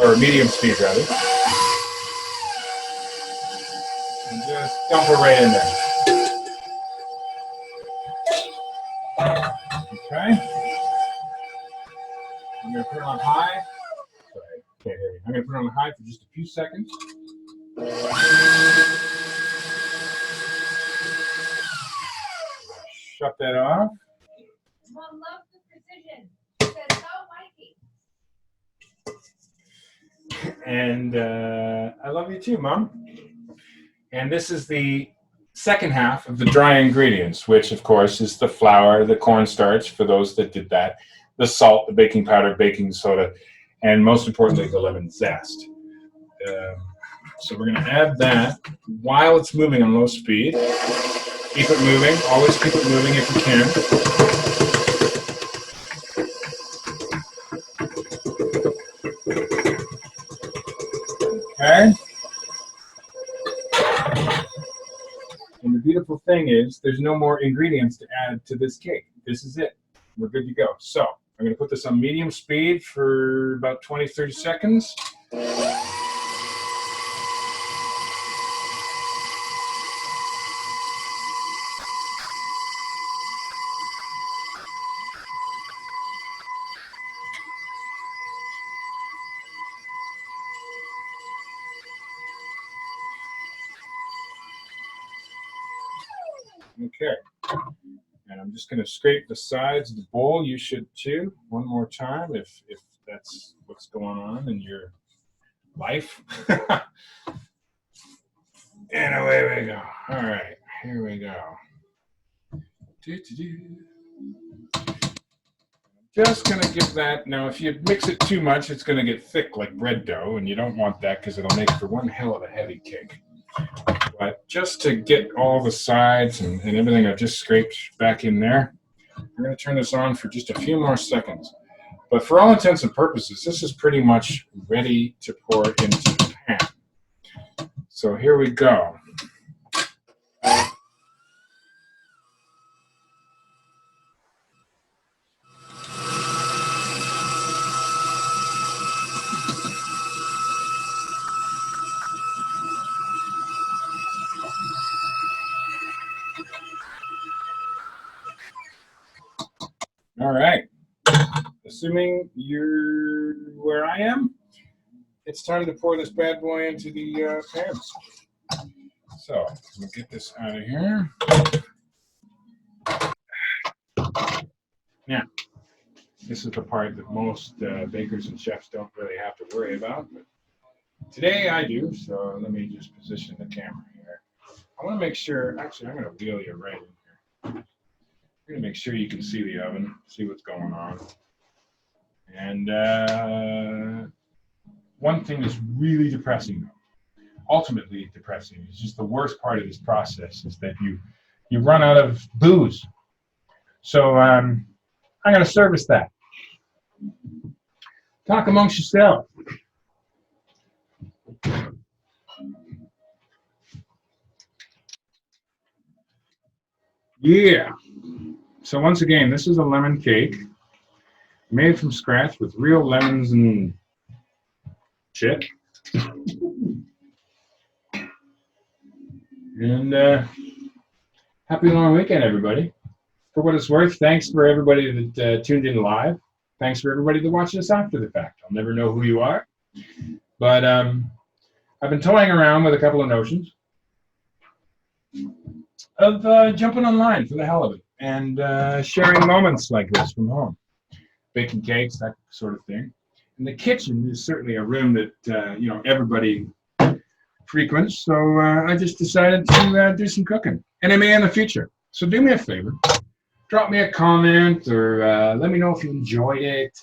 or medium speed rather, and just dump it right in there. Okay? I'm going to put it on high. Sorry, I can't hear you. I'm going to put it on high for just a few seconds. Shut that off. Mom loves the precision. She says, "Oh, Mikey." And I love you too, Mom. And this is the second half of the dry ingredients, which of course is the flour, the cornstarch for those that did that, the salt, the baking powder, baking soda, and most importantly, the lemon zest. So we're going to add that while it's moving on low speed. Keep it moving. Always keep it moving if you can. Okay. And the beautiful thing is there's no more ingredients to add to this cake. This is it. We're good to go. So I'm going to put this on medium speed for about 20, 30 seconds. Okay. And I'm just going to scrape the sides of the bowl. You should too. One more time if that's what's going on in your life. And away we go. All right, here we go. Just going to give that. Now, if you mix it too much, it's going to get thick like bread dough, and you don't want that because it'll make for one hell of a heavy cake. But just to get all the sides and everything I've just scraped back in there, we're going to turn this on for just a few more seconds. But for all intents and purposes, this is pretty much ready to pour into the pan. So here we go. All right. Assuming you're where I am, it's time to pour this bad boy into the pans. So we'll get this out of here. Now, this is the part that most bakers and chefs don't really have to worry about, but today I do. So let me just position the camera here. I want to make sure, actually, I'm going to wheel you right in here. I'm going to make sure you can see the oven, see what's going on. And one thing that's really depressing, though, ultimately depressing, is just the worst part of this process is that you run out of booze. So I'm going to service that. Talk amongst yourself. Yeah. So once again, this is a lemon cake made from scratch with real lemons and shit. And happy long weekend, everybody. For what it's worth, thanks for everybody that tuned in live. Thanks for everybody that watched us after the fact. I'll never know who you are. But I've been toying around with a couple of notions of jumping online for the hell of it and sharing moments like this from home. Baking cakes, that sort of thing. And the kitchen is certainly a room that everybody frequents. So I just decided to do some cooking, and I may in the future. So do me a favor, drop me a comment, or let me know if you enjoyed it.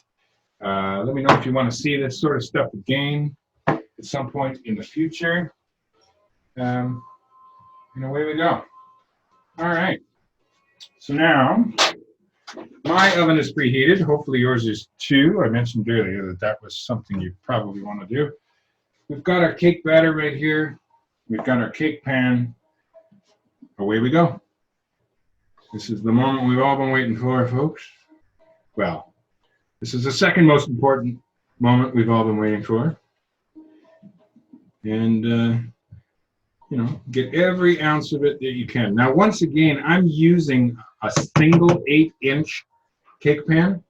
Let me know if you want to see this sort of stuff again at some point in the future. And away we go. All right. So now my oven is preheated. Hopefully yours is too. I mentioned earlier that was something you probably want to do. We've got our cake batter right here. We've got our cake pan. Away we go. This is the moment we've all been waiting for, folks. Well, this is the second most important moment we've all been waiting for. And, get every ounce of it that you can. Now, once again, I'm using a single 8-inch cake pan.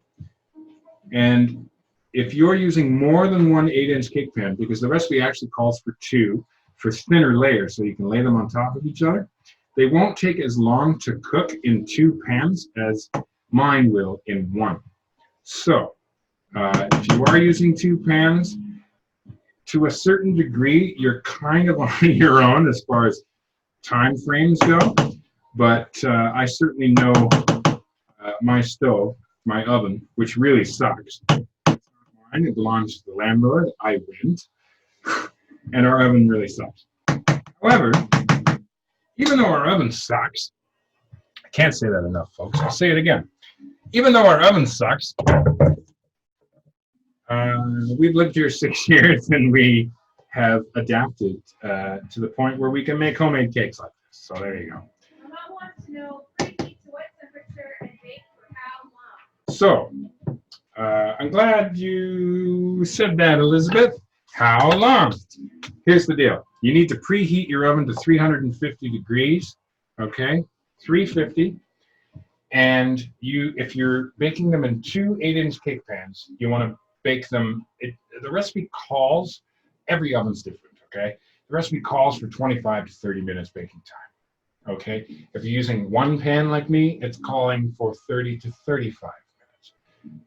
And if you're using more than one 8-inch cake pan, because the recipe actually calls for 2 for thinner layers, so you can lay them on top of each other, they won't take as long to cook in 2 pans as mine will in 1. So if you are using 2 pans, to a certain degree, you're kind of on your own as far as time frames go. But I certainly know my stove, my oven, which really sucks. It belongs to the landlord. I rent. And our oven really sucks. However, even though our oven sucks, I can't say that enough, folks. I'll say it again. Even though our oven sucks, we've lived here 6 years and we have adapted to the point where we can make homemade cakes like this. So there you go. My mom wants to know preheat to what temperature and bake for how long? So I'm glad you said that, Elizabeth. How long? Here's the deal. You need to preheat your oven to 350 degrees, okay? 350. And if you're baking them in 2 8-inch cake pans, you want to bake them. The recipe calls, every oven's different, okay? The recipe calls for 25 to 30 minutes baking time, okay? If you're using 1 pan like me, it's calling for 30 to 35 minutes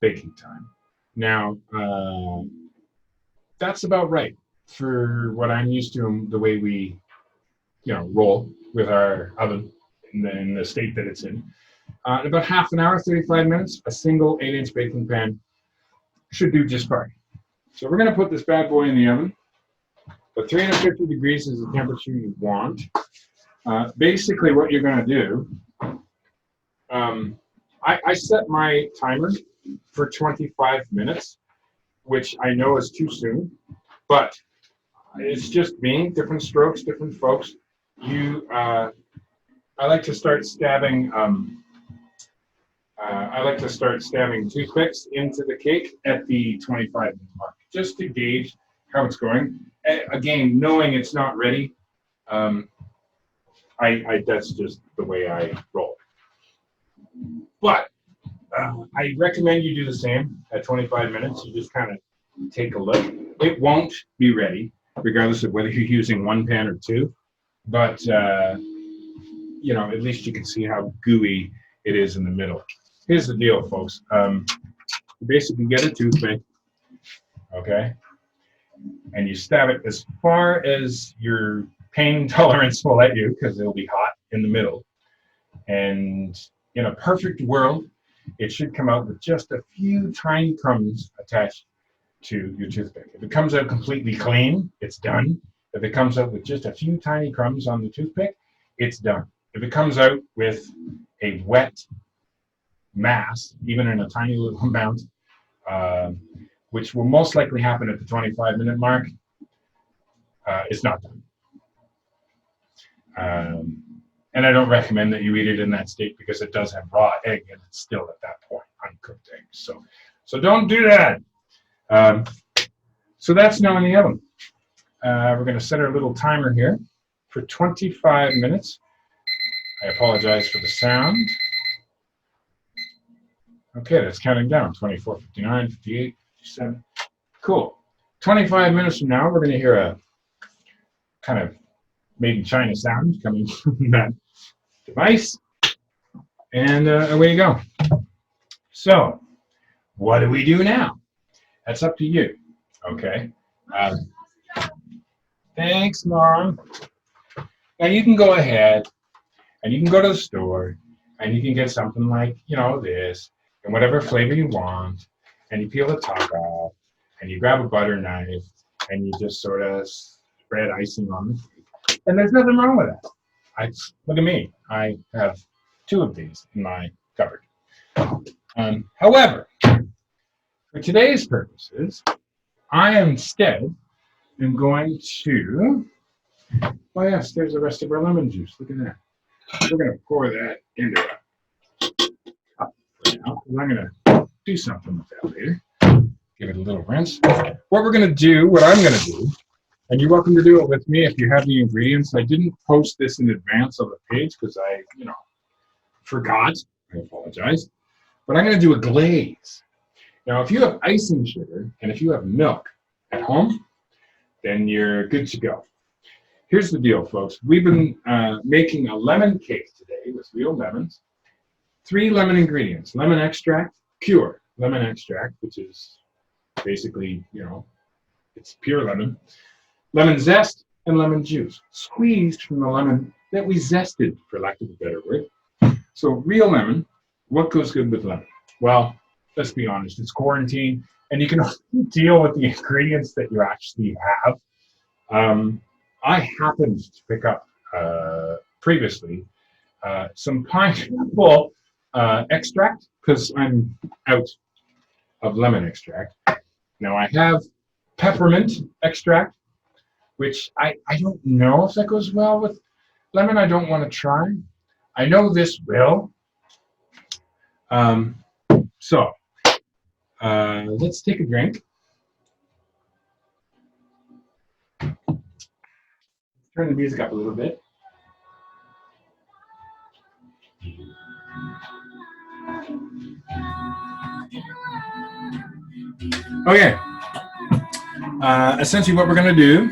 baking time. Now, that's about right for what I'm used to, the way we, roll with our oven in the state that it's in. About half an hour, 35 minutes, a single 8-inch baking pan should do just fine. So we're going to put this bad boy in the oven. But 350 degrees is the temperature you want. Basically, what you're going to do, I set my timer for 25 minutes, which I know is too soon, but it's just me, different strokes, different folks. I like to start stabbing. I like to start stabbing toothpicks into the cake at the 25-minute mark, just to gauge how it's going. Again, knowing it's not ready, that's just the way I roll. But I recommend you do the same at 25 minutes. You just kind of take a look. It won't be ready, regardless of whether you're using one pan or two. But, you know, at least you can see how gooey it is in the middle. Here's the deal, folks. You basically get a toothpick, okay? And you stab it as far as your pain tolerance will let you, because it'll be hot in the middle. And in a perfect world, it should come out with just a few tiny crumbs attached to your toothpick. If it comes out completely clean, it's done. If it comes out with just a few tiny crumbs on the toothpick, it's done. If it comes out with a wet mass, even in a tiny little amount, which will most likely happen at the 25-minute mark, it's not done. And I don't recommend that you eat it in that state because it does have raw egg and it's still at that point uncooked egg. So don't do that. So that's now in the oven. We're going to set our little timer here for 25 minutes. I apologize for the sound. Okay, that's counting down. 24, 59, 58, 57. Cool. 25 minutes from now, we're going to hear a kind of made in China sound coming from that device. And away you go. So, what do we do now? That's up to you. Okay. Thanks, Mom. Now you can go ahead and you can go to the store and you can get something like, you know, this and whatever flavor you want, and you peel the top off and you grab a butter knife and you just sort of spread icing on the cake. And there's nothing wrong with that. Look at me. I have 2 of these in my cupboard. However, for today's purposes, I instead am going to, oh yes, there's the rest of our lemon juice. Look at that. We're going to pour that into a cup for now, because I'm going to do something with that later. Give it a little rinse. What we're going to do, what I'm going to do, and you're welcome to do it with me if you have the ingredients. I didn't post this in advance of the page because I, forgot. I apologize. But I'm going to do a glaze. Now, if you have icing sugar and if you have milk at home, then you're good to go. Here's the deal, folks. We've been making a lemon cake today with real lemons. 3 lemon ingredients: lemon extract, pure lemon extract, which is basically, it's pure lemon, lemon zest, and lemon juice, squeezed from the lemon that we zested, for lack of a better word. So real lemon. What goes good with lemon? Well, let's be honest, it's quarantine, and you can only deal with the ingredients that you actually have. I happened to pick up previously some pineapple extract because I'm out of lemon extract. Now I have peppermint extract, which I don't know if that goes well with lemon. I don't want to try. I know this will. So let's take a drink. Turn the music up a little bit. Okay. Essentially what we're going to do,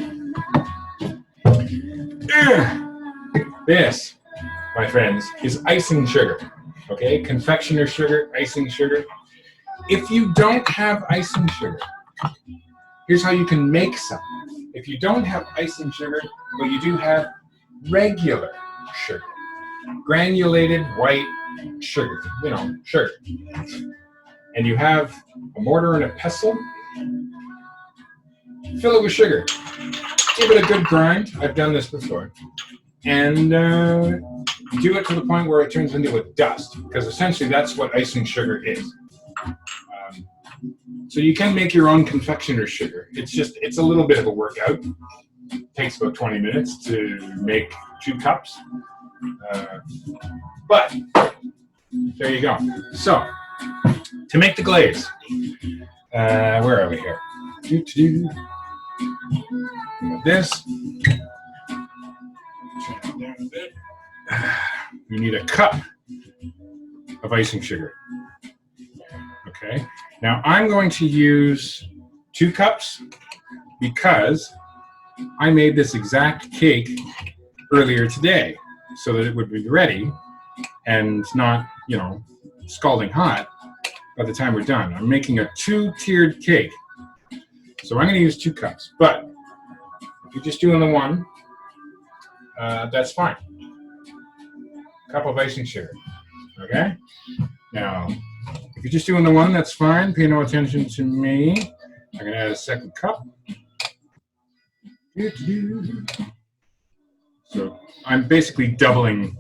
this, my friends, is icing sugar. Okay? Confectioner sugar, icing sugar. If you don't have icing sugar, here's how you can make some. If you don't have icing sugar, but you do have regular sugar, granulated white sugar, sugar, and you have a mortar and a pestle, fill it with sugar. Give it a good grind. I've done this before. And do it to the point where it turns into a dust, because essentially that's what icing sugar is. So you can make your own confectioner's sugar. It's a little bit of a workout. It takes about 20 minutes to make 2 cups. But there you go. So to make the glaze, where are we here? This. Turn it down a bit. You need a cup of icing sugar. Okay. Now I'm going to use 2 cups because I made this exact cake earlier today so that it would be ready and not, you know, scalding hot by the time we're done. I'm making a 2-tiered cake. So I'm going to use 2 cups. But if you're just doing the one, that's fine. Cup of icing sugar. Okay? Now, if you're just doing the one, that's fine. Pay no attention to me. I'm going to add a 2nd cup. So I'm basically doubling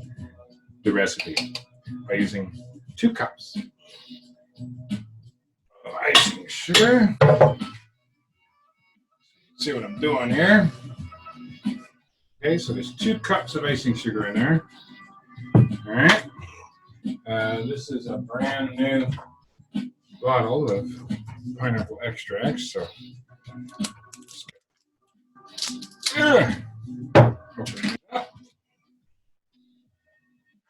the recipe by using 2 cups of icing sugar. See what I'm doing here. Okay, so there's 2 cups of icing sugar in there. All right. This is a brand new bottle of pineapple extract. So open it up.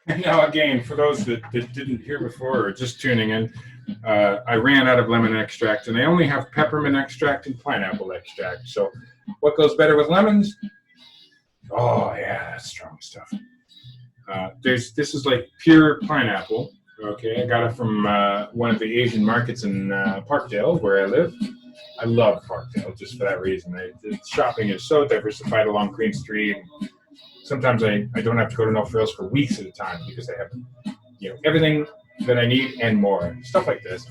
And now again, for those that didn't hear before or just tuning in, I ran out of lemon extract, and they only have peppermint extract and pineapple extract. So what goes better with lemons? Oh yeah, that's strong stuff. This is like pure pineapple. Okay, I got it from one of the Asian markets in Parkdale, where I live. I love Parkdale just for that reason. The shopping is so diversified along Queen Street. Sometimes I don't have to go to No Frills for weeks at a time because they have, you know, everything that I need and more. Stuff like this.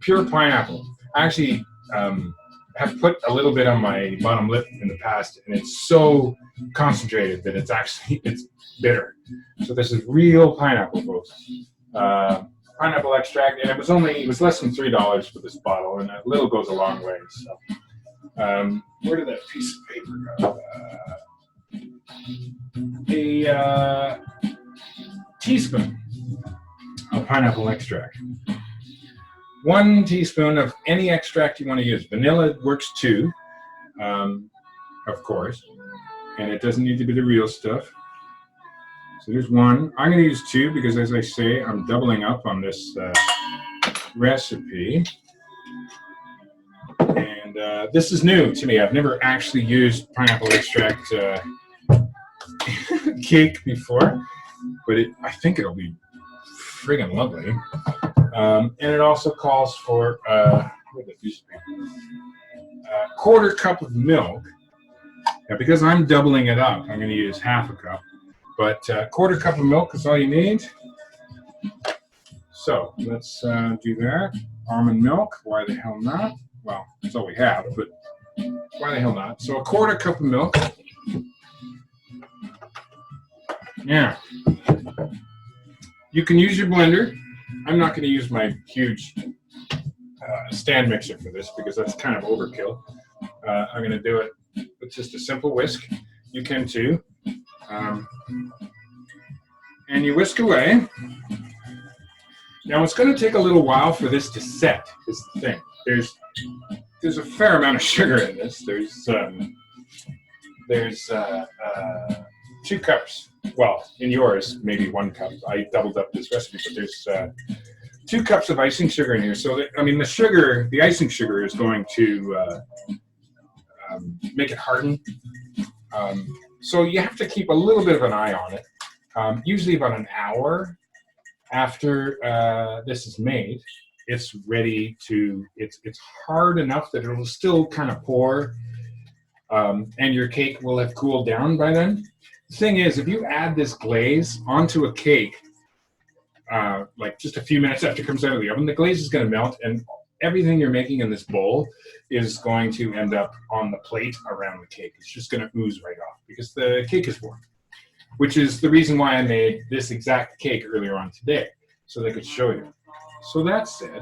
Pure pineapple. I actually have put a little bit on my bottom lip in the past, and it's so concentrated that it's bitter. So this is real pineapple, folks. Pineapple extract, and it was less than $3 for this bottle, and a little goes a long way. So, where did that piece of paper go? A teaspoon of pineapple extract. 1 teaspoon of any extract you want to use. Vanilla works too, of course, and it doesn't need to be the real stuff. So there's 1. I'm going to use 2 because, as I say, I'm doubling up on this recipe. And this is new to me. I've never actually used pineapple extract cake before, but I think it'll be friggin' lovely. And it also calls for a 1/4 cup of milk. Now, because I'm doubling it up, I'm going to use 1/2 cup. But 1/4 cup of milk is all you need. So let's do that. Almond milk, why the hell not? Well, that's all we have, but why the hell not? So 1/4 cup of milk. Now, you can use your blender. I'm not going to use my huge stand mixer for this because that's kind of overkill. I'm going to do it with just a simple whisk. You can too. And you whisk away. Now it's going to take a little while for this to set, is the thing. There's a fair amount of sugar in this. There's 2 cups. Well, in yours, maybe 1 cup. I doubled up this recipe, but there's 2 cups of icing sugar in here. So, the icing sugar is going to make it harden. So you have to keep a little bit of an eye on it. Usually about an hour after this is made, it's ready to, it's hard enough that it'll still kind of pour, and your cake will have cooled down by then. The thing is, if you add this glaze onto a cake, like just a few minutes after it comes out of the oven, the glaze is going to melt, and everything you're making in this bowl is going to end up on the plate around the cake. It's just going to ooze right off because the cake is warm, which is the reason why I made this exact cake earlier on today, so they could show you. So that said,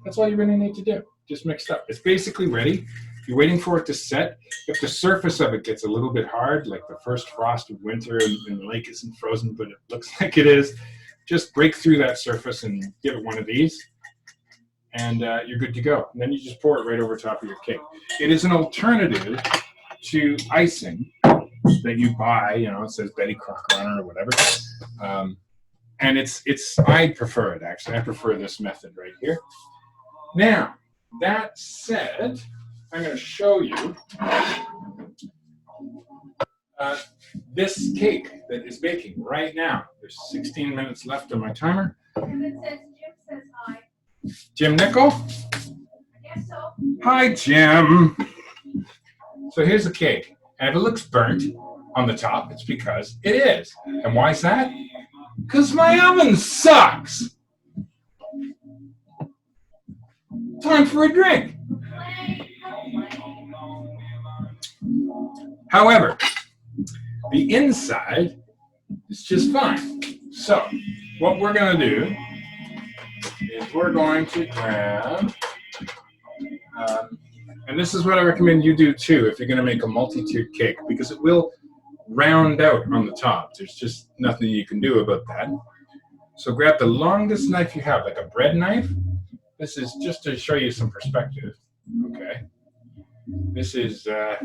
that's all you really need to do. Just mix it up. It's basically ready. You're waiting for it to set. If the surface of it gets a little bit hard, like the first frost of winter and the lake isn't frozen, but it looks like it is, just break through that surface and give it one of these, and you're good to go. And then you just pour it right over top of your cake. It is an alternative to icing that you buy, it says Betty Crocker on it or whatever. And I prefer it, actually. I prefer this method right here. Now, that said, I'm going to show you this cake that is baking right now. There's 16 minutes left on my timer. And it says Jim says hi. Jim Nickel? I guess so. Hi, Jim. So here's the cake. And if it looks burnt on the top, it's because it is. And why is that? Because my oven sucks. Time for a drink. However, the inside is just fine. So what we're going to do is we're going to grab, and this is what I recommend you do too if you're going to make a multi-tiered cake, because it will round out on the top. There's just nothing you can do about that. So grab the longest knife you have, like a bread knife. This is just to show you some perspective. Okay. This is a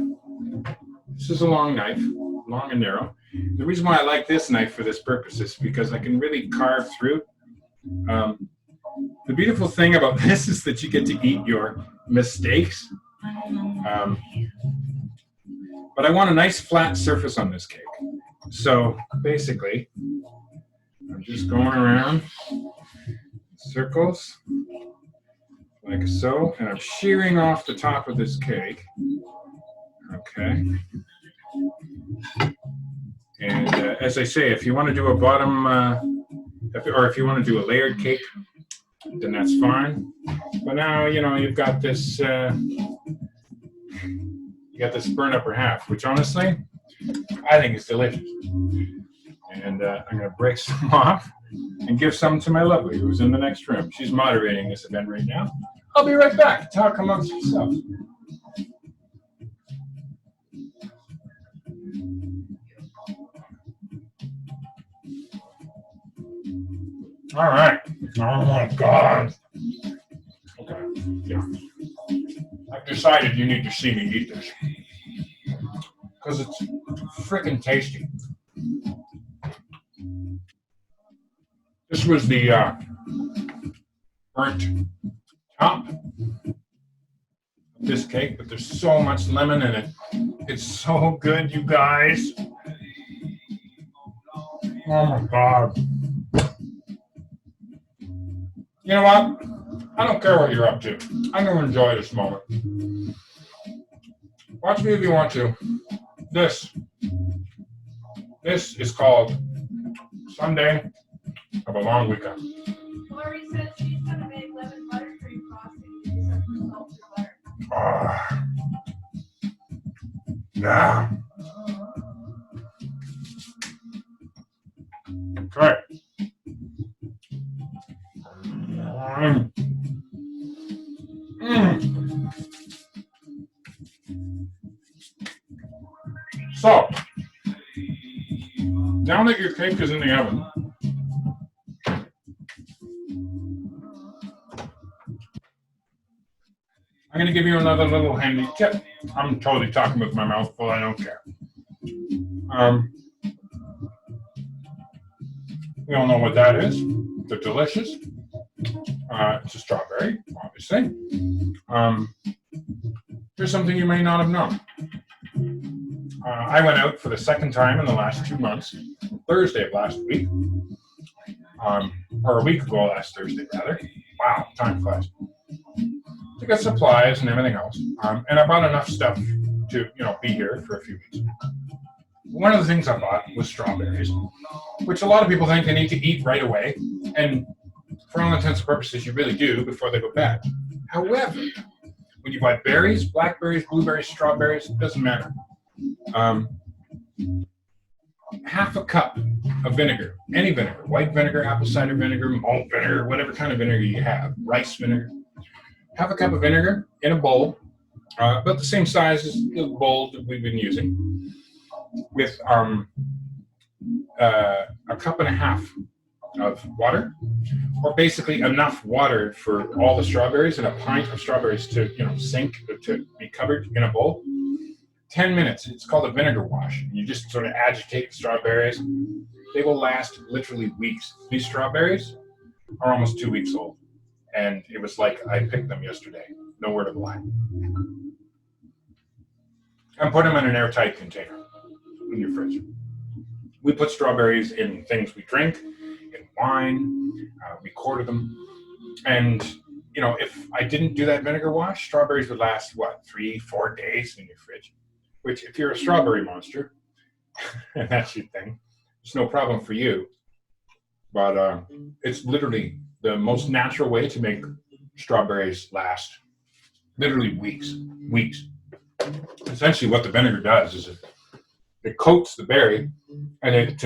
long knife, long and narrow. The reason why I like this knife for this purpose is because I can really carve through. The beautiful thing about this is that you get to eat your mistakes. But I want a nice flat surface on this cake. So basically, I'm just going around circles like so, and I'm shearing off the top of this cake. Okay. And as I say, if you want to do a bottom, or if you want to do a layered cake, then that's fine. But now, you know, you've got this, burnt upper half, which honestly, I think is delicious. And I'm going to break some off and give some to my lovely, who's in the next room. She's moderating this event right now. I'll be right back. Talk amongst yourselves. All right. Oh my God. Okay. Yeah. I've decided you need to see me eat this because it's freaking tasty. This was the burnt top of this cake, but there's so much lemon in it. It's so good, you guys. Oh my God. You know what? I don't care what you're up to. I'm going to enjoy this moment. Watch me if you want to. This is called Sunday of a Long Weekend. Lori says she's going to make lemon buttercream frosting except for salt or butter. Yeah. Okay. So, now that your cake is in the oven, I'm going to give you another little handy tip. I'm totally talking with my mouth full, I don't care. We all know what that is. They're delicious. It's a strawberry, obviously. Here's something you may not have known. I went out for the second time in the last 2 months, Thursday of last week, or a week ago last Thursday, rather. Wow, time flies. To get supplies and everything else. And I bought enough stuff to, be here for a few weeks. One of the things I bought was strawberries, which a lot of people think they need to eat right away. And for all intents and purposes, you really do before they go bad. However, when you buy berries, blackberries, blueberries, strawberries, it doesn't matter. Half a cup of vinegar, any vinegar, white vinegar, apple cider vinegar, malt vinegar, whatever kind of vinegar you have, rice vinegar. Half a cup of vinegar in a bowl, about the same size as the bowl that we've been using, with a cup and a half of water, or basically enough water for all the strawberries and a pint of strawberries to sink, to be covered in a bowl. 10 minutes. It's called a vinegar wash. You just sort of agitate the strawberries. They will last literally weeks. These strawberries are almost 2 weeks old. and it was like I picked them yesterday. No word of a lie. And put them in an airtight container in your fridge. We put strawberries in things we drink, in wine. We quarter them. And, you know, if I didn't do that vinegar wash, strawberries would last, what, 3-4 days in your fridge? Which, if you're a strawberry monster, and that's your thing, it's no problem for you. But it's literally the most natural way to make strawberries last literally weeks. Essentially what the vinegar does is it coats the berry, and it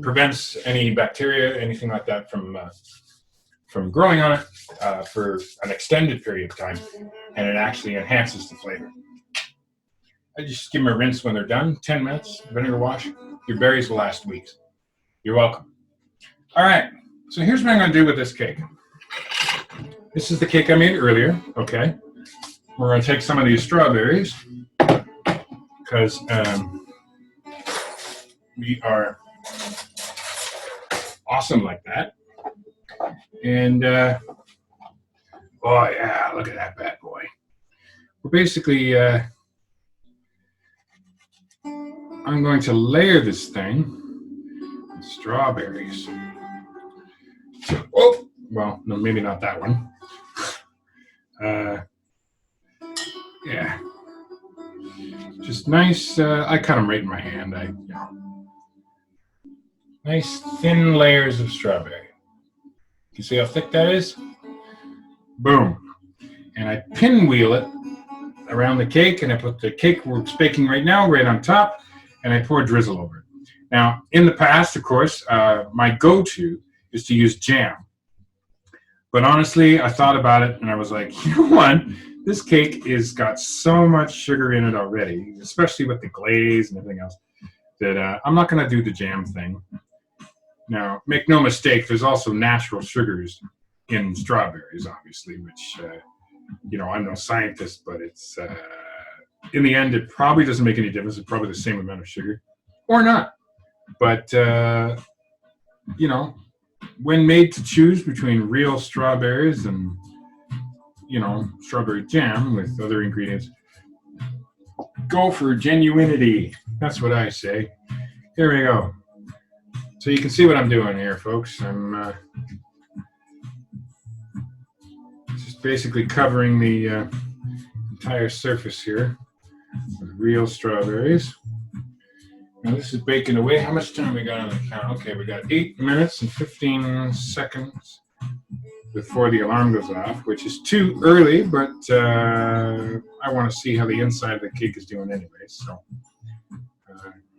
prevents any bacteria, anything like that from growing on it for an extended period of time, and it actually enhances the flavor. I just give them a rinse when they're done, 10 minutes, vinegar wash. Your berries will last weeks. You're welcome. All right, so here's what I'm gonna do with this cake. This is the cake I made earlier, okay? We're gonna take some of these strawberries, because we are awesome like that. And, oh yeah, look at that bad boy. We're basically, I'm going to layer this thing with strawberries. So, oh, well, no, maybe not that one. Yeah. Just nice, I cut them right in my hand. Nice thin layers of strawberry. You see how thick that is? Boom. And I pinwheel it around the cake, and I put the cake we're baking right now right on top, and I pour drizzle over it. Now, in the past, of course, my go-to is to use jam. But honestly, I thought about it, and I was like, you know what? This cake has got so much sugar in it already, especially with the glaze and everything else, that I'm not going to do the jam thing. Now, make no mistake, there's also natural sugars in strawberries, obviously, which, you know, I'm no scientist, but it's, in the end, it probably doesn't make any difference. It's probably the same amount of sugar, or not. But, you know, when made to choose between real strawberries and, you know, strawberry jam with other ingredients, go for genuinity. That's what I say. Here we go. So you can see what I'm doing here, folks. I'm just basically covering the entire surface here with real strawberries. Now this is baking away. How much time we got on the count? Okay, we got 8 minutes and 15 seconds before the alarm goes off, which is too early, but I want to see how the inside of the cake is doing anyway. So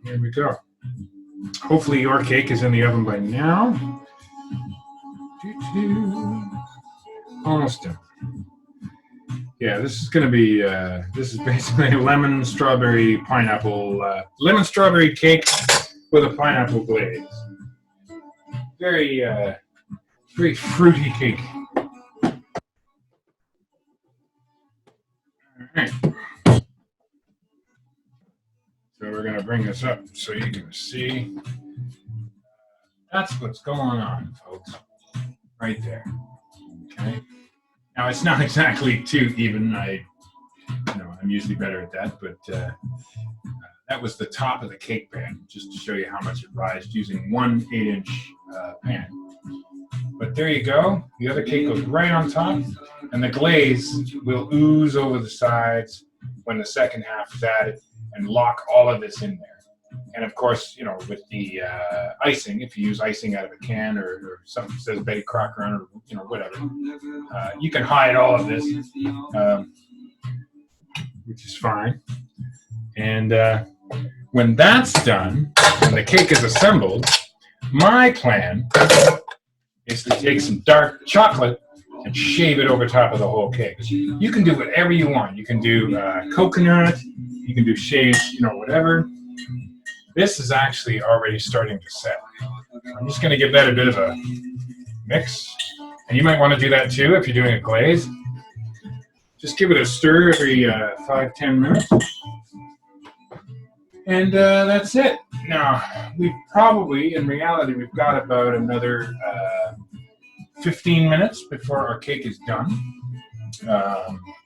here we go. Hopefully your cake is in the oven by now. Almost done. Yeah, this is going to be, this is basically lemon strawberry pineapple, lemon strawberry cake with a pineapple glaze. Very, very fruity cake. All right. So we're going to bring this up so you can see. That's what's going on, folks. Right there. Okay. Now it's not exactly too even. I'm usually better at that, but that was the top of the cake pan, just to show you how much it rised using one 8-inch pan. But there you go. The other cake goes right on top, and the glaze will ooze over the sides when the second half is added and lock all of this in there. And of course, you know, with the icing, if you use icing out of a can or something that says Betty Crocker on it, or, you know, whatever, you can hide all of this, which is fine. And when that's done, and the cake is assembled, my plan is to take some dark chocolate and shave it over top of the whole cake. You can do whatever you want. You can do coconut, you can do shaved, you know, whatever. This is actually already starting to set. I'm just going to give that a bit of a mix. And you might want to do that too if you're doing a glaze. Just give it a stir every 5-10 minutes. And that's it. Now, we probably, in reality, we've got about another 15 minutes before our cake is done.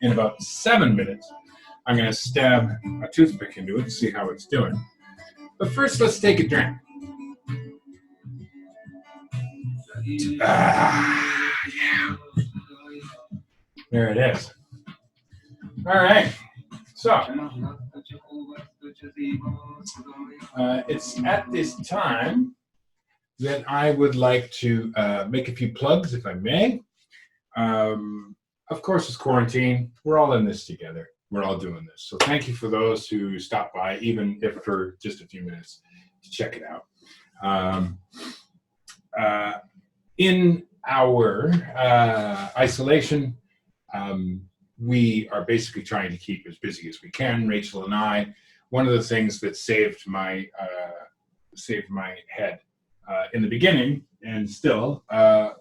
In about 7 minutes, I'm going to stab a toothpick into it and see how it's doing. But first, let's take a drink. Yeah. There it is. All right. So, it's at this time that I would like to make a few plugs, if I may. Of course, it's quarantine. We're all in this together. We're all doing this. So thank you for those who stopped by, even if for just a few minutes, to check it out. In our isolation, we are basically trying to keep as busy as we can, Rachel and I. One of the things that saved my head in the beginning, and still,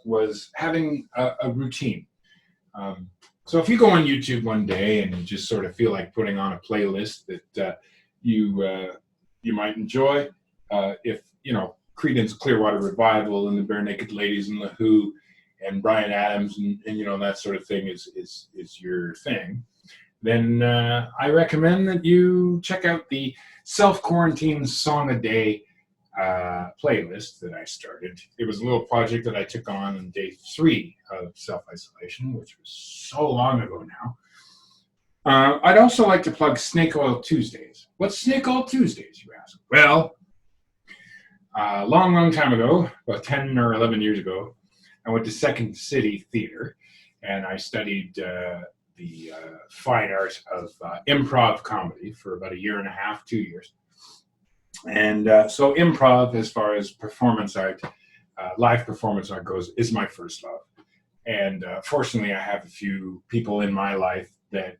was having a routine. So if you go on YouTube one day and you just sort of feel like putting on a playlist that you might enjoy, if Creedence Clearwater Revival and the Bare Naked Ladies and the Who and Bryan Adams and that sort of thing is your thing, then I recommend that you check out the Self-Quarantine Song a Day playlist that I started. It was a little project that I took on day 3 of self-isolation, which was so long ago now. I'd also like to plug Snake Oil Tuesdays. What's Snake Oil Tuesdays, you ask? Well, a long time ago, about 10 or 11 years ago, I went to Second City Theater, and I studied the fine art of improv comedy for about 1.5 years, 2 years. And so improv, as far as performance art, live performance art goes, is my first love. And fortunately, I have a few people in my life that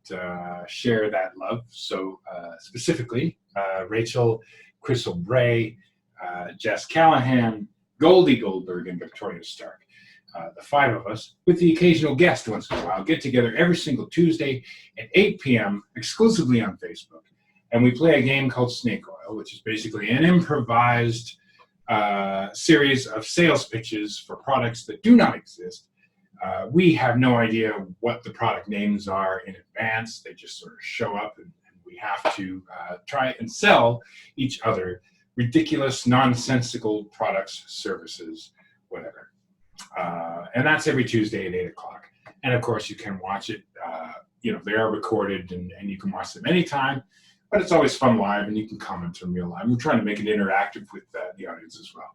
share that love. So specifically, Rachel, Crystal Bray, Jess Callahan, Goldie Goldberg, and Victoria Stark. The 5 of us, with the occasional guest once in a while, get together every single Tuesday at 8 p.m. exclusively on Facebook. And we play a game called Snake Oil, which is basically an improvised series of sales pitches for products that do not exist. We have no idea what the product names are in advance. They just sort of show up, and we have to try and sell each other ridiculous, nonsensical products, services, whatever. And that's every Tuesday at 8 o'clock. And of course, you can watch it. They are recorded, and you can watch them anytime. But it's always fun live, and you can comment in real live. We're trying to make it interactive with the audience as well.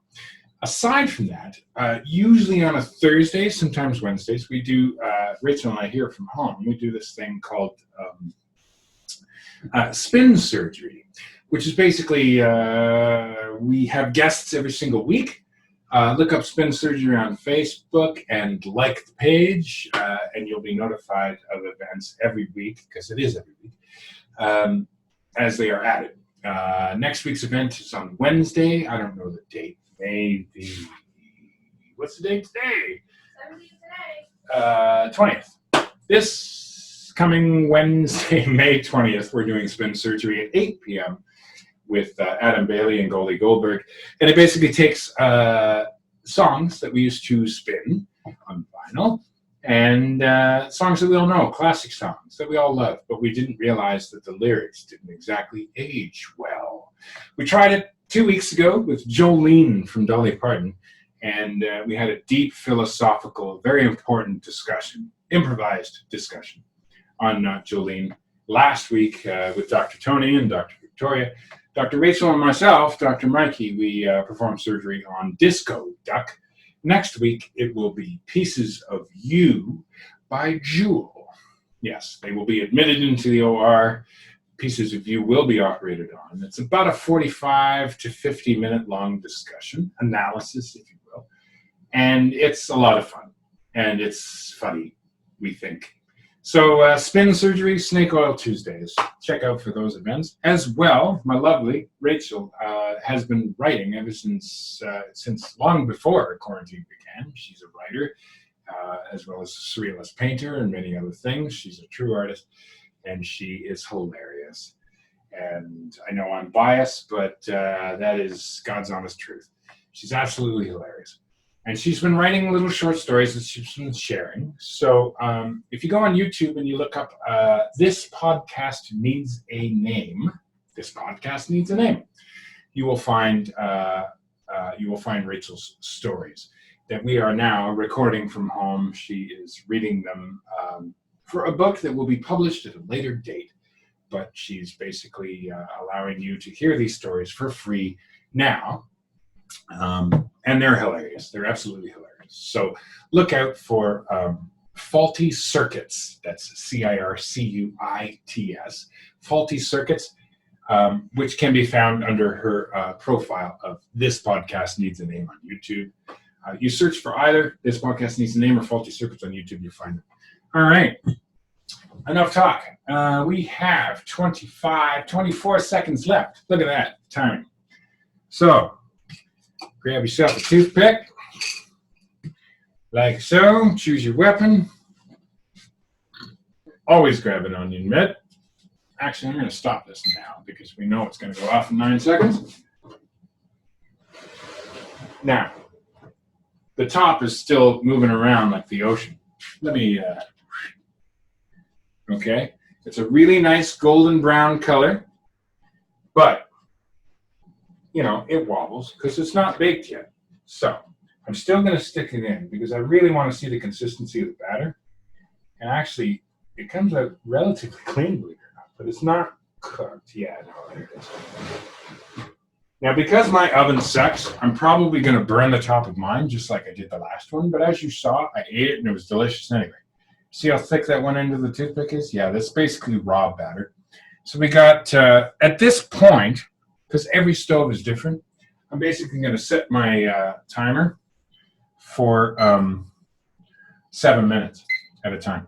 Aside from that, usually on a Thursday, sometimes Wednesdays, we do, Rachel and I here from home, we do this thing called spin surgery, which is basically we have guests every single week. Look up Spin Surgery on Facebook and like the page, and you'll be notified of events every week, because it is every week, as they are added. Next week's event is on Wednesday. I don't know the date. Maybe, what's the date today? 20th. This coming Wednesday, May 20th, we're doing Spin Surgery at 8 p.m. with Adam Bailey and Goldie Goldberg. And it basically takes songs that we used to spin on vinyl and songs that we all know, classic songs that we all love, but we didn't realize that the lyrics didn't exactly age well. We tried it 2 weeks ago with Jolene from Dolly Parton, and we had a deep, philosophical, very important discussion, improvised discussion on Jolene. Last week with Dr. Tony and Dr. Victoria, Dr. Rachel and myself, Dr. Mikey, we performed surgery on Disco Duck. Next week, it will be Pieces of You by Giel. Yes, they will be admitted into the OR. Pieces of You will be operated on. It's about a 45 to 50 minute long discussion, analysis, if you will. And it's a lot of fun. And it's funny, we think. So Spin Surgery, Snake Oil Tuesdays. Check out for those events. As well, my lovely Rachel has been writing ever since long before quarantine began. She's a writer, as well as a surrealist painter and many other things. She's a true artist, and she is hilarious. And I know I'm biased, but that is God's honest truth. She's absolutely hilarious. And she's been writing little short stories that she's been sharing. So if you go on YouTube and you look up This Podcast Needs a Name, This Podcast Needs a Name, you will find Rachel's stories that we are now recording from home. She is reading them for a book that will be published at a later date. But she's basically allowing you to hear these stories for free now. And they're hilarious. They're absolutely hilarious. So look out for Faulty Circuits. That's Circuits. Faulty Circuits, which can be found under her profile of This Podcast Needs a Name on YouTube. You search for either This Podcast Needs a Name or Faulty Circuits on YouTube, you'll find it. All right. Enough talk. We have 24 seconds left. Look at that timing. So, grab yourself a toothpick, like so. Choose your weapon. Always grab an onion mitt. Actually, I'm going to stop this now because we know it's going to go off in 9 seconds. Now, the top is still moving around like the ocean. Let me... Okay, it's a really nice golden brown color, but, you know, it wobbles because it's not baked yet. So I'm still going to stick it in because I really want to see the consistency of the batter. And actually, it comes out relatively clean, believe it or not, but it's not cooked. Yeah, no, there it is. Now, because my oven sucks, I'm probably going to burn the top of mine just like I did the last one. But as you saw, I ate it and it was delicious anyway. See how thick that one end of the toothpick is? Yeah, that's basically raw batter. So we got, at this point, because every stove is different, I'm basically going to set my timer for 7 minutes at a time.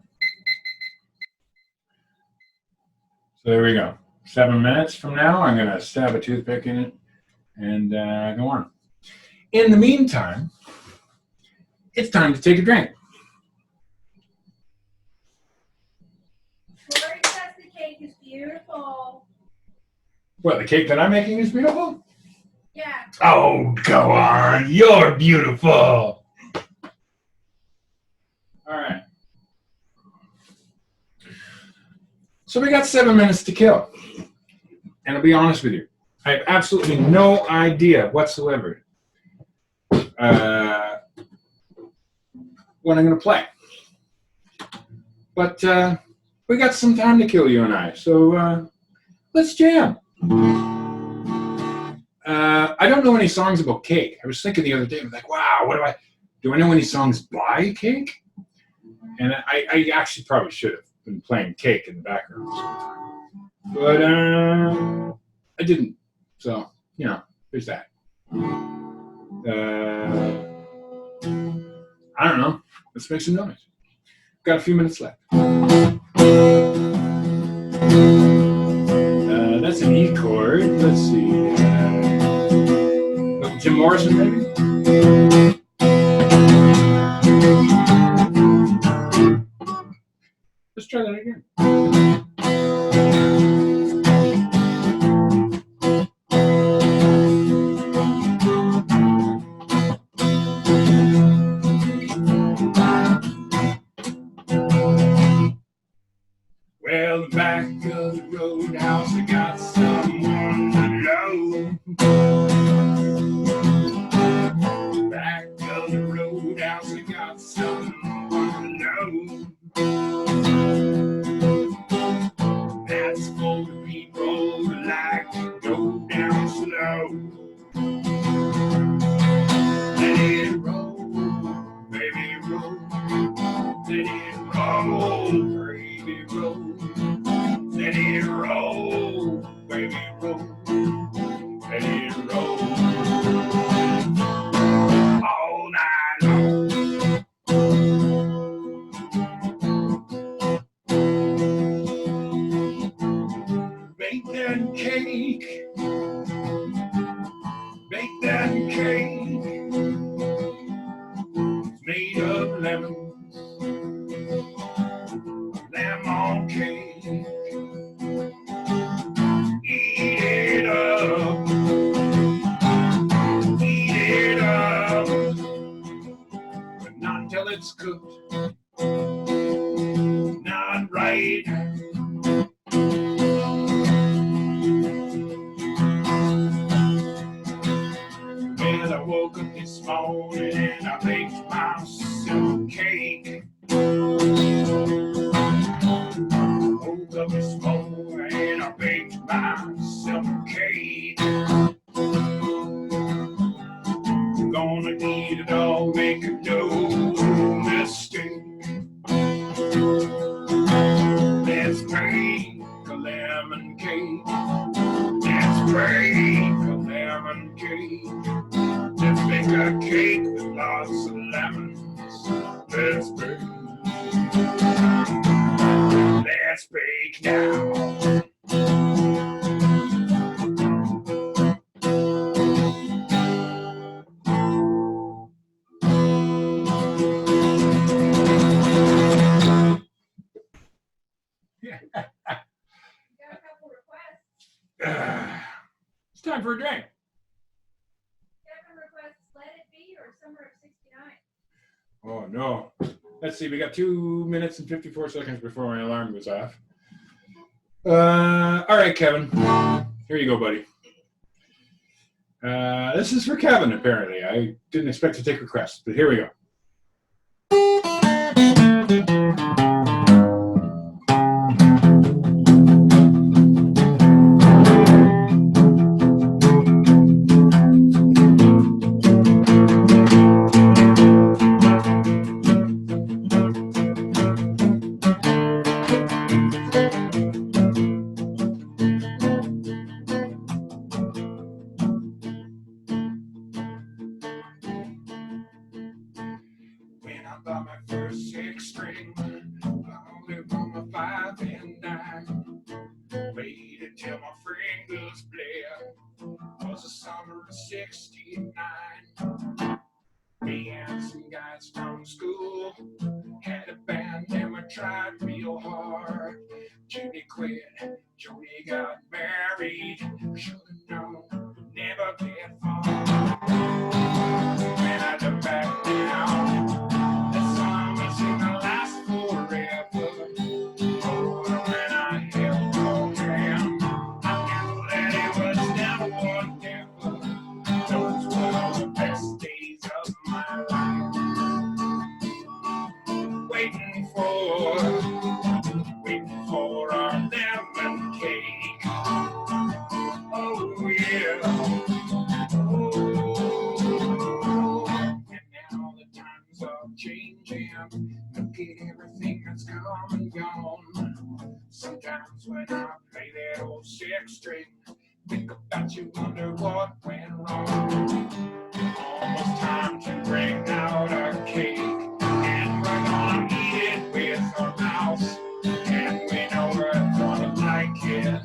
So there we go. 7 minutes from now, I'm going to stab a toothpick in it and go on. In the meantime, it's time to take a drink. Lori says the cake is beautiful. What, the cake that I'm making is beautiful? Yeah. Oh, go on. You're beautiful. All right. So we got 7 minutes to kill. And I'll be honest with you, I have absolutely no idea whatsoever when I'm going to play. But we got some time to kill, you and I. So let's jam. I don't know any songs about cake. I was thinking the other day, I was like, wow, do I know any songs by cake? And I actually probably should have been playing cake in the background sometime. But I didn't. So, you know, there's that. I don't know. Let's make some noise. Got a few minutes left. That's an E chord. Let's see. Jim Morrison, maybe? Let's try that again. Well, the back of the roadhouse, I got someone to know. Back of the roadhouse, I got someone to know. That's for the people who like to go down slow. Let it roll, baby, roll. Let it roll, baby, roll. Let it roll, baby, roll. Let it roll all night long. Bake that cake. Bake that cake. It's made of lemons. Lemon cake. Eat night. Well, I woke up this morning and I baked myself a cake. Woke up this morning and I baked myself a cake. Gonna eat it all, make no mistake. Let's bake a lemon cake. Let's bake a lemon cake. Let's make a cake with lots of lemons. Let's bake. Let's bake now. Got a couple requests. It's time for a drink. Kevin requests Let It Be or Summer of '69. Oh no. Let's see, we got 2 minutes and 54 seconds before my alarm goes off. All right, Kevin. Here you go, buddy. This is for Kevin, apparently. I didn't expect to take requests, but here we go. When I bought my first 6-string, I only bought my 5 and 9. Waited till my fingers bled. Was the summer of '69. Me and some guys from school had a band and we tried real hard. Judy quit, Jody got married. Should've known, never get far. When I look back now, the summer's gonna last forever. Oh, when I held your hand, I knew that it was never or never. Those were the best days of my life. Waiting for our lemon cake. Oh yeah. Oh. And now the times are changing. Look at everything that's come and gone. Sometimes when I play that old 6-string, think about you, wonder what went wrong. Almost time to bring out our cake, and we're gonna eat it with our mouths. And we know we're gonna like it,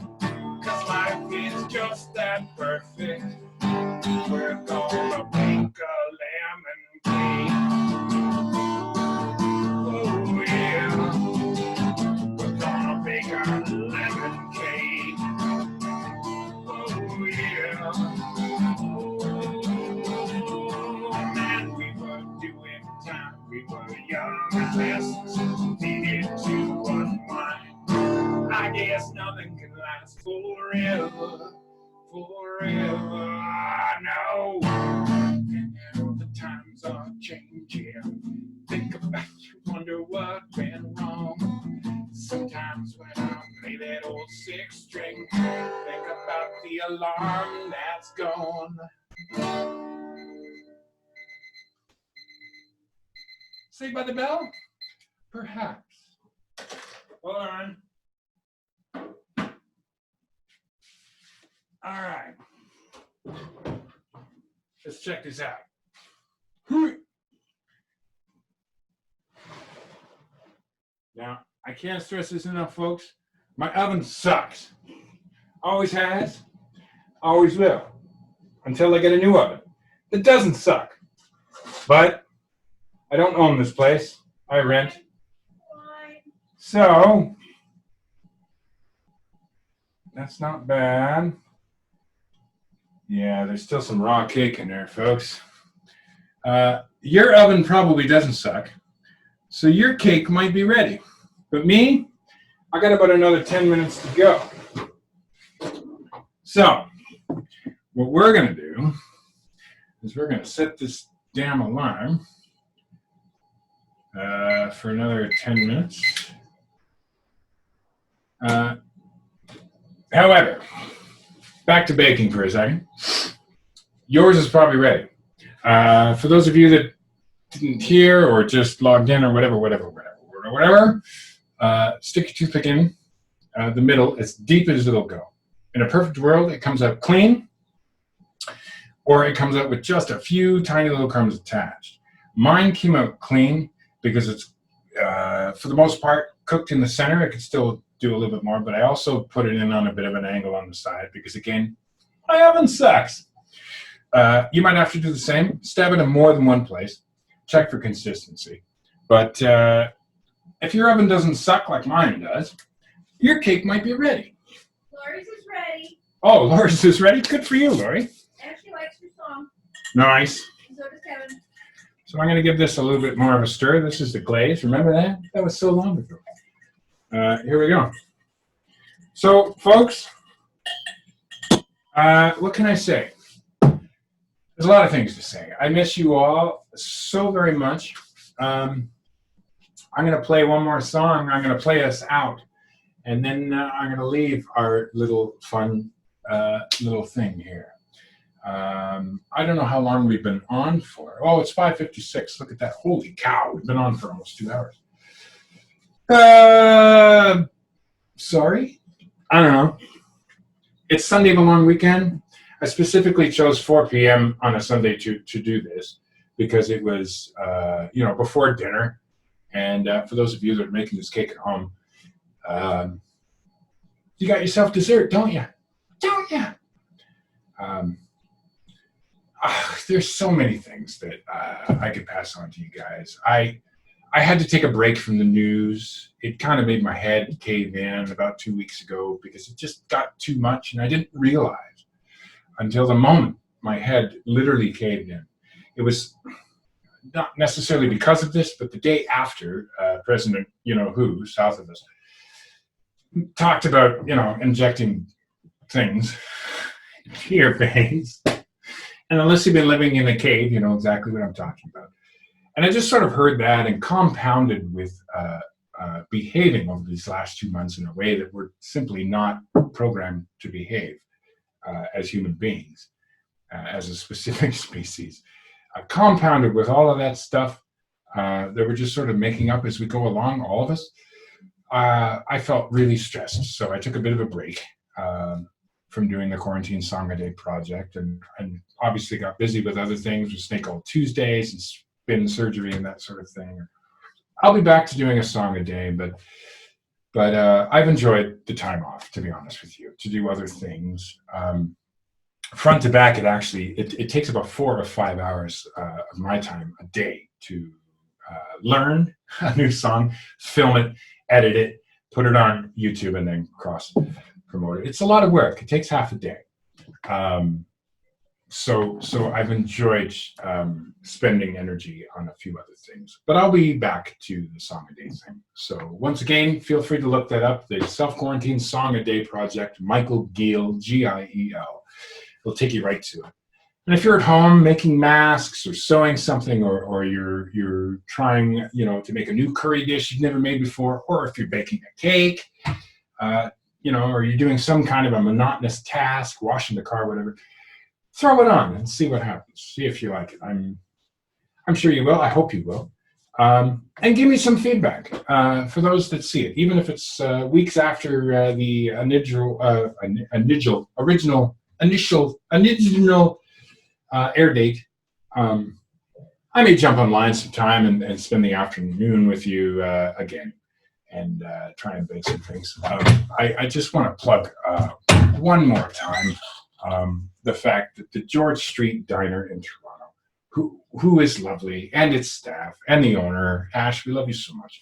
'cause life is just that perfect. We're gonna bake a lemon cake. Oh yeah, we're gonna bake a lemon cake. Oh yeah. Oh man, we were doing time. We were young and restless, needed to unwind. I guess nothing can last forever, forever. I know. And now the times are changing. Think about you, wonder what went wrong. Sometimes when I play that old 6-string, think about the alarm that's gone. Saved by the Bell? Perhaps. Hold on. All right. Let's check this out. Now, I can't stress this enough, folks. My oven sucks. Always has, always will. Until I get a new oven that doesn't suck. But I don't own this place. I rent. So, that's not bad. Yeah, there's still some raw cake in there, folks. Your oven probably doesn't suck. So your cake might be ready. But me, I got about another 10 minutes to go. So, what we're going to do is we're going to set this damn alarm for another 10 minutes. However, back to baking for a second. Yours is probably ready. For those of you that didn't hear or just logged in or whatever, stick your toothpick in the middle as deep as it'll go. In a perfect world, it comes out clean, or it comes out with just a few tiny little crumbs attached. Mine came out clean because it's, for the most part, cooked in the center. I could still do a little bit more, but I also put it in on a bit of an angle on the side because, again, my oven sucks. You might have to do the same. Stab it in more than one place. Check for consistency. But if your oven doesn't suck like mine does, your cake might be ready. Lori's is ready. Oh, Lori's is ready? Good for you, Lori. And she likes your song. Nice. So does Kevin. So I'm going to give this a little bit more of a stir. This is the glaze. Remember that? That was so long ago. Here we go. So, folks, what can I say? There's a lot of things to say. I miss you all so very much. I'm going to play one more song. I'm going to play us out. And then I'm going to leave our little fun little thing here. I don't know how long we've been on for. Oh, it's 5:56. Look at that. Holy cow. We've been on for almost 2 hours. Sorry? I don't know. It's Sunday, the long weekend. I specifically chose 4 p.m. on a Sunday to do this because it was, before dinner. And for those of you that are making this cake at home, you got yourself dessert, don't you? Don't you? There's so many things that I could pass on to you guys. I had to take a break from the news. It kind of made my head cave in about 2 weeks ago because it just got too much, and I didn't realize until the moment my head literally caved in. It was not necessarily because of this, but the day after President, who, south of us, talked about, injecting things into your veins. And unless you've been living in a cave, you know exactly what I'm talking about. And I just sort of heard that and compounded with behaving over these last 2 months in a way that we're simply not programmed to behave as human beings, as a specific species. Compounded with all of that stuff that we're just sort of making up as we go along, all of us, I felt really stressed. So I took a bit of a break from doing the Quarantine Song a Day project and obviously got busy with other things, with Snake Oil Tuesdays and spin surgery and that sort of thing. I'll be back to doing a song a day, but I've enjoyed the time off, to be honest with you, to do other things. Front to back, it takes about 4 or 5 hours of my time a day to learn a new song, film it, edit it, put it on YouTube, and then cross promote it. It's a lot of work. It takes half a day. So I've enjoyed spending energy on a few other things. But I'll be back to the Song a Day thing. So once again, feel free to look that up. The Self-Quarantine Song a Day project, Michael Giel, Giel. It'll take you right to it. And if you're at home making masks or sewing something, or you're trying, to make a new curry dish you've never made before, or if you're baking a cake, or you're doing some kind of a monotonous task, washing the car, whatever, throw it on and see what happens. See if you like it. I'm sure you will. I hope you will. And give me some feedback for those that see it, even if it's weeks after the initial air date. I may jump online sometime and spend the afternoon with you again and try and bake some things. I just want to plug one more time the fact that the George Street Diner in Toronto, who is lovely, and its staff, and the owner, Ash, we love you so much.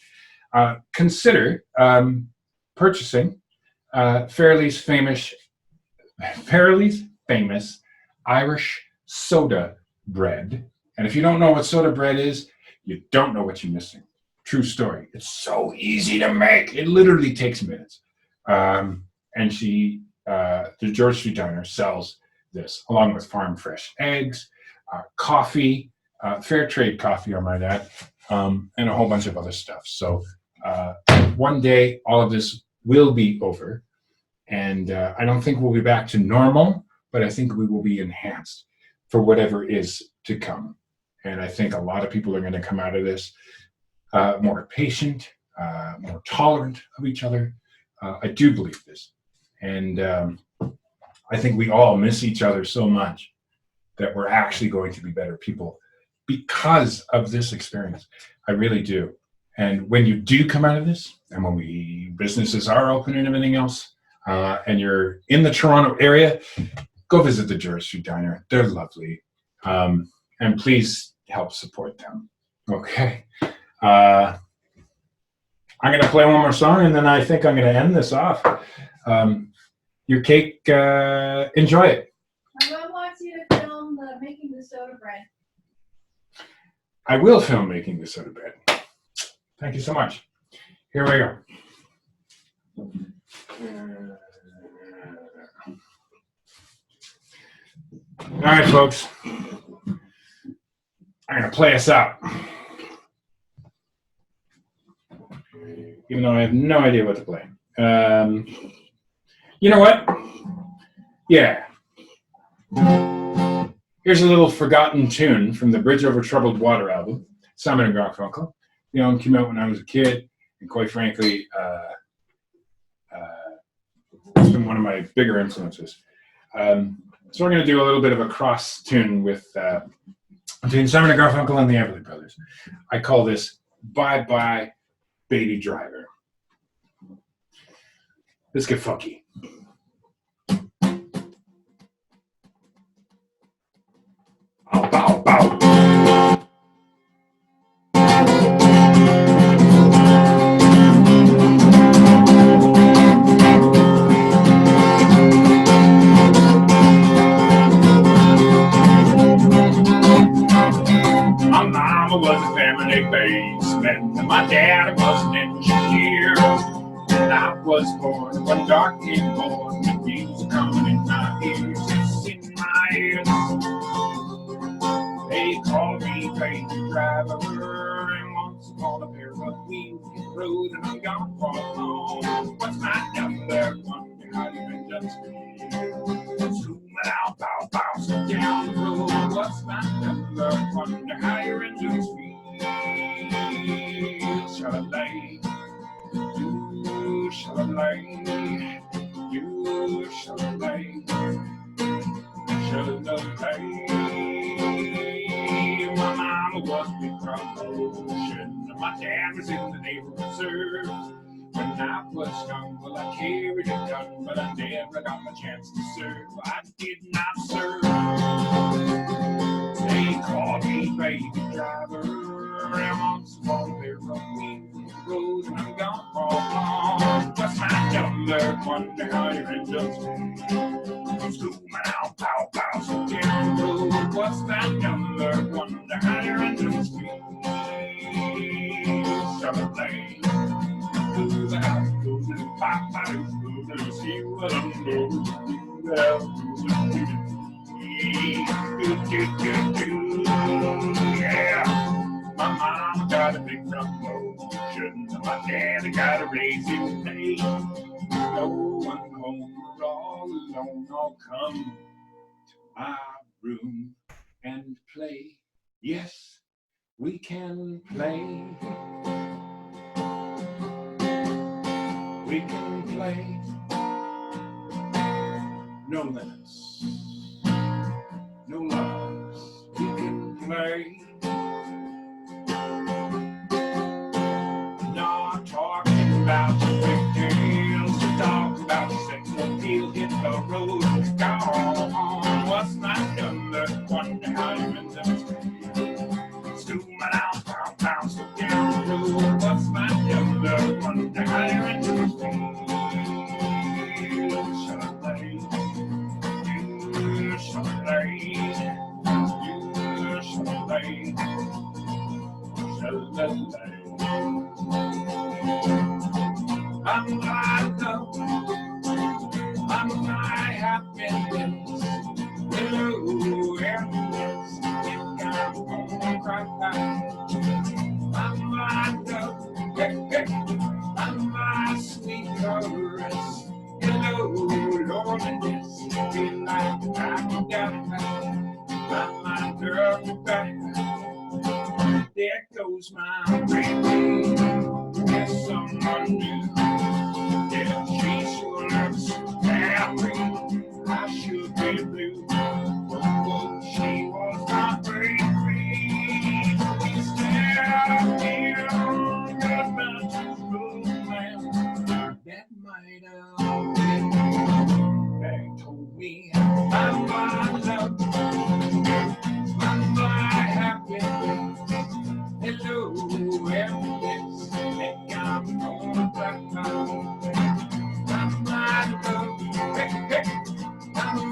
Consider purchasing Fairlie's famous Irish soda bread. And if you don't know what soda bread is, you don't know what you're missing. True story. It's so easy to make. It literally takes minutes. And she, the George Street Diner sells this along with farm fresh eggs, coffee, fair trade coffee, I might add, and a whole bunch of other stuff. So one day, all of this will be over. And I don't think we'll be back to normal, but I think we will be enhanced for whatever is to come. And I think a lot of people are going to come out of this more patient, more tolerant of each other. I do believe this. And I think we all miss each other so much that we're actually going to be better people because of this experience. I really do. And when you do come out of this, and when businesses are open and everything else, and you're in the Toronto area, go visit the George Street Diner. They're lovely. And please help support them. Okay. I'm going to play one more song, and then I think I'm going to end this off. Your cake, enjoy it. My mom wants you to film making the soda bread. I will film making the soda bread. Thank you so much. Here we go. All right, folks. I'm going to play us out. Even though I have no idea what to play. You know what? Yeah. Here's a little forgotten tune from the Bridge Over Troubled Water album, Simon and Garfunkel. The album came out when I was a kid, and quite frankly, it's been one of my bigger influences. So we're going to do a little bit of a cross tune with between Simon and Garfunkel and the Everly Brothers. I call this Bye Bye Baby Driver. Let's get funky. Bow, bow, bow. My mama was a family basement, and my dad was an engineer. And I was born one dark day morning, the music coming in my ears, it's in my ears. They call me baby driver, and once upon a pair of wheels hit the road, and I'm gone for long. What's my number? Wonder how you end up zooming out, bow, bow, so down the road. What's my number? Wonder how you're in the street. Sha-la-lay, you sha-la-lay, you sha-la-lay, sha-la-lay. My mama was big promotion, my dad was in the Naval Reserve. When I was young, well, I carried a gun, but I never got my chance to serve. I did not serve. They called me baby driver, and once upon a pair of wheels in the road, and I'm gone for long. What's my number? Wonder how you end up zooming out, pow, pow, so down the road. What's my number? Wonder how you end up Sha-la-lay. Do the house, do the pop, do the see what I'm doing. Yeah, my mama got a big promotion, my daddy got a raise in pay. No one home, we're all alone. I'll come to my room and play. Yes, we can play. We can play. No limits, no loves. We can play. Not talking about the big deals, talk about the sex appeal. Hit the road, gone. What's my number? Wonder how you end up zooming out, pound, pound, so down the road. What's my number? Wonder how you end up Sha-la-lay, you sha-la-lay, you sha-la-lay, sha-la-lay.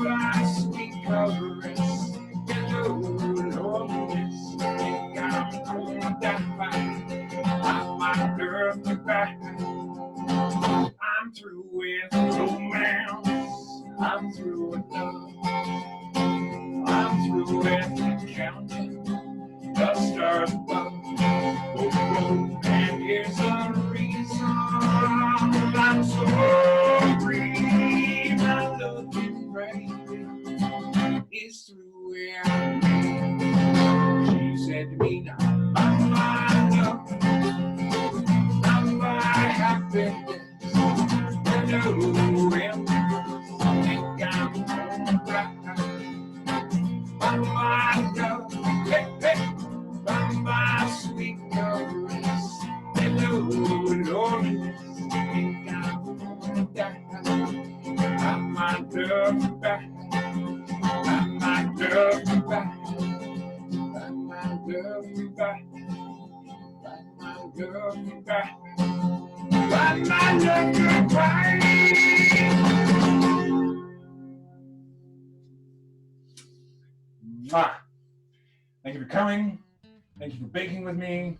my sweet caress. Hello, loneliness. Think I'm gonna die. I'm my girl goodbye. I'm through with romance. I'm through with love. I'm through with counting the stars above. Oh, and here's a reason I'm so free. My looking right is through where she said to me, now I'm my love, I'm my happiness. Hello, and think I'm alright. I'm my love, hey, hey, I'm my sweet caress. Hello, loneliness, think I'm gonna die. I'm my love back. I'm my love back. I'm my love back. I'm my love back. I'm my love back. Mwah. Thank you for coming. Thank you for baking with me.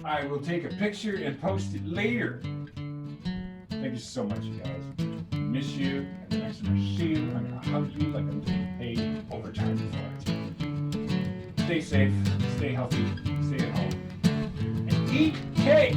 I will take a picture and post it later. Thank you so much, you guys. I miss you. And the next time I see you, I'm going to hug you like I'm getting paid overtime for it. Stay safe, stay healthy, stay at home, and eat cake.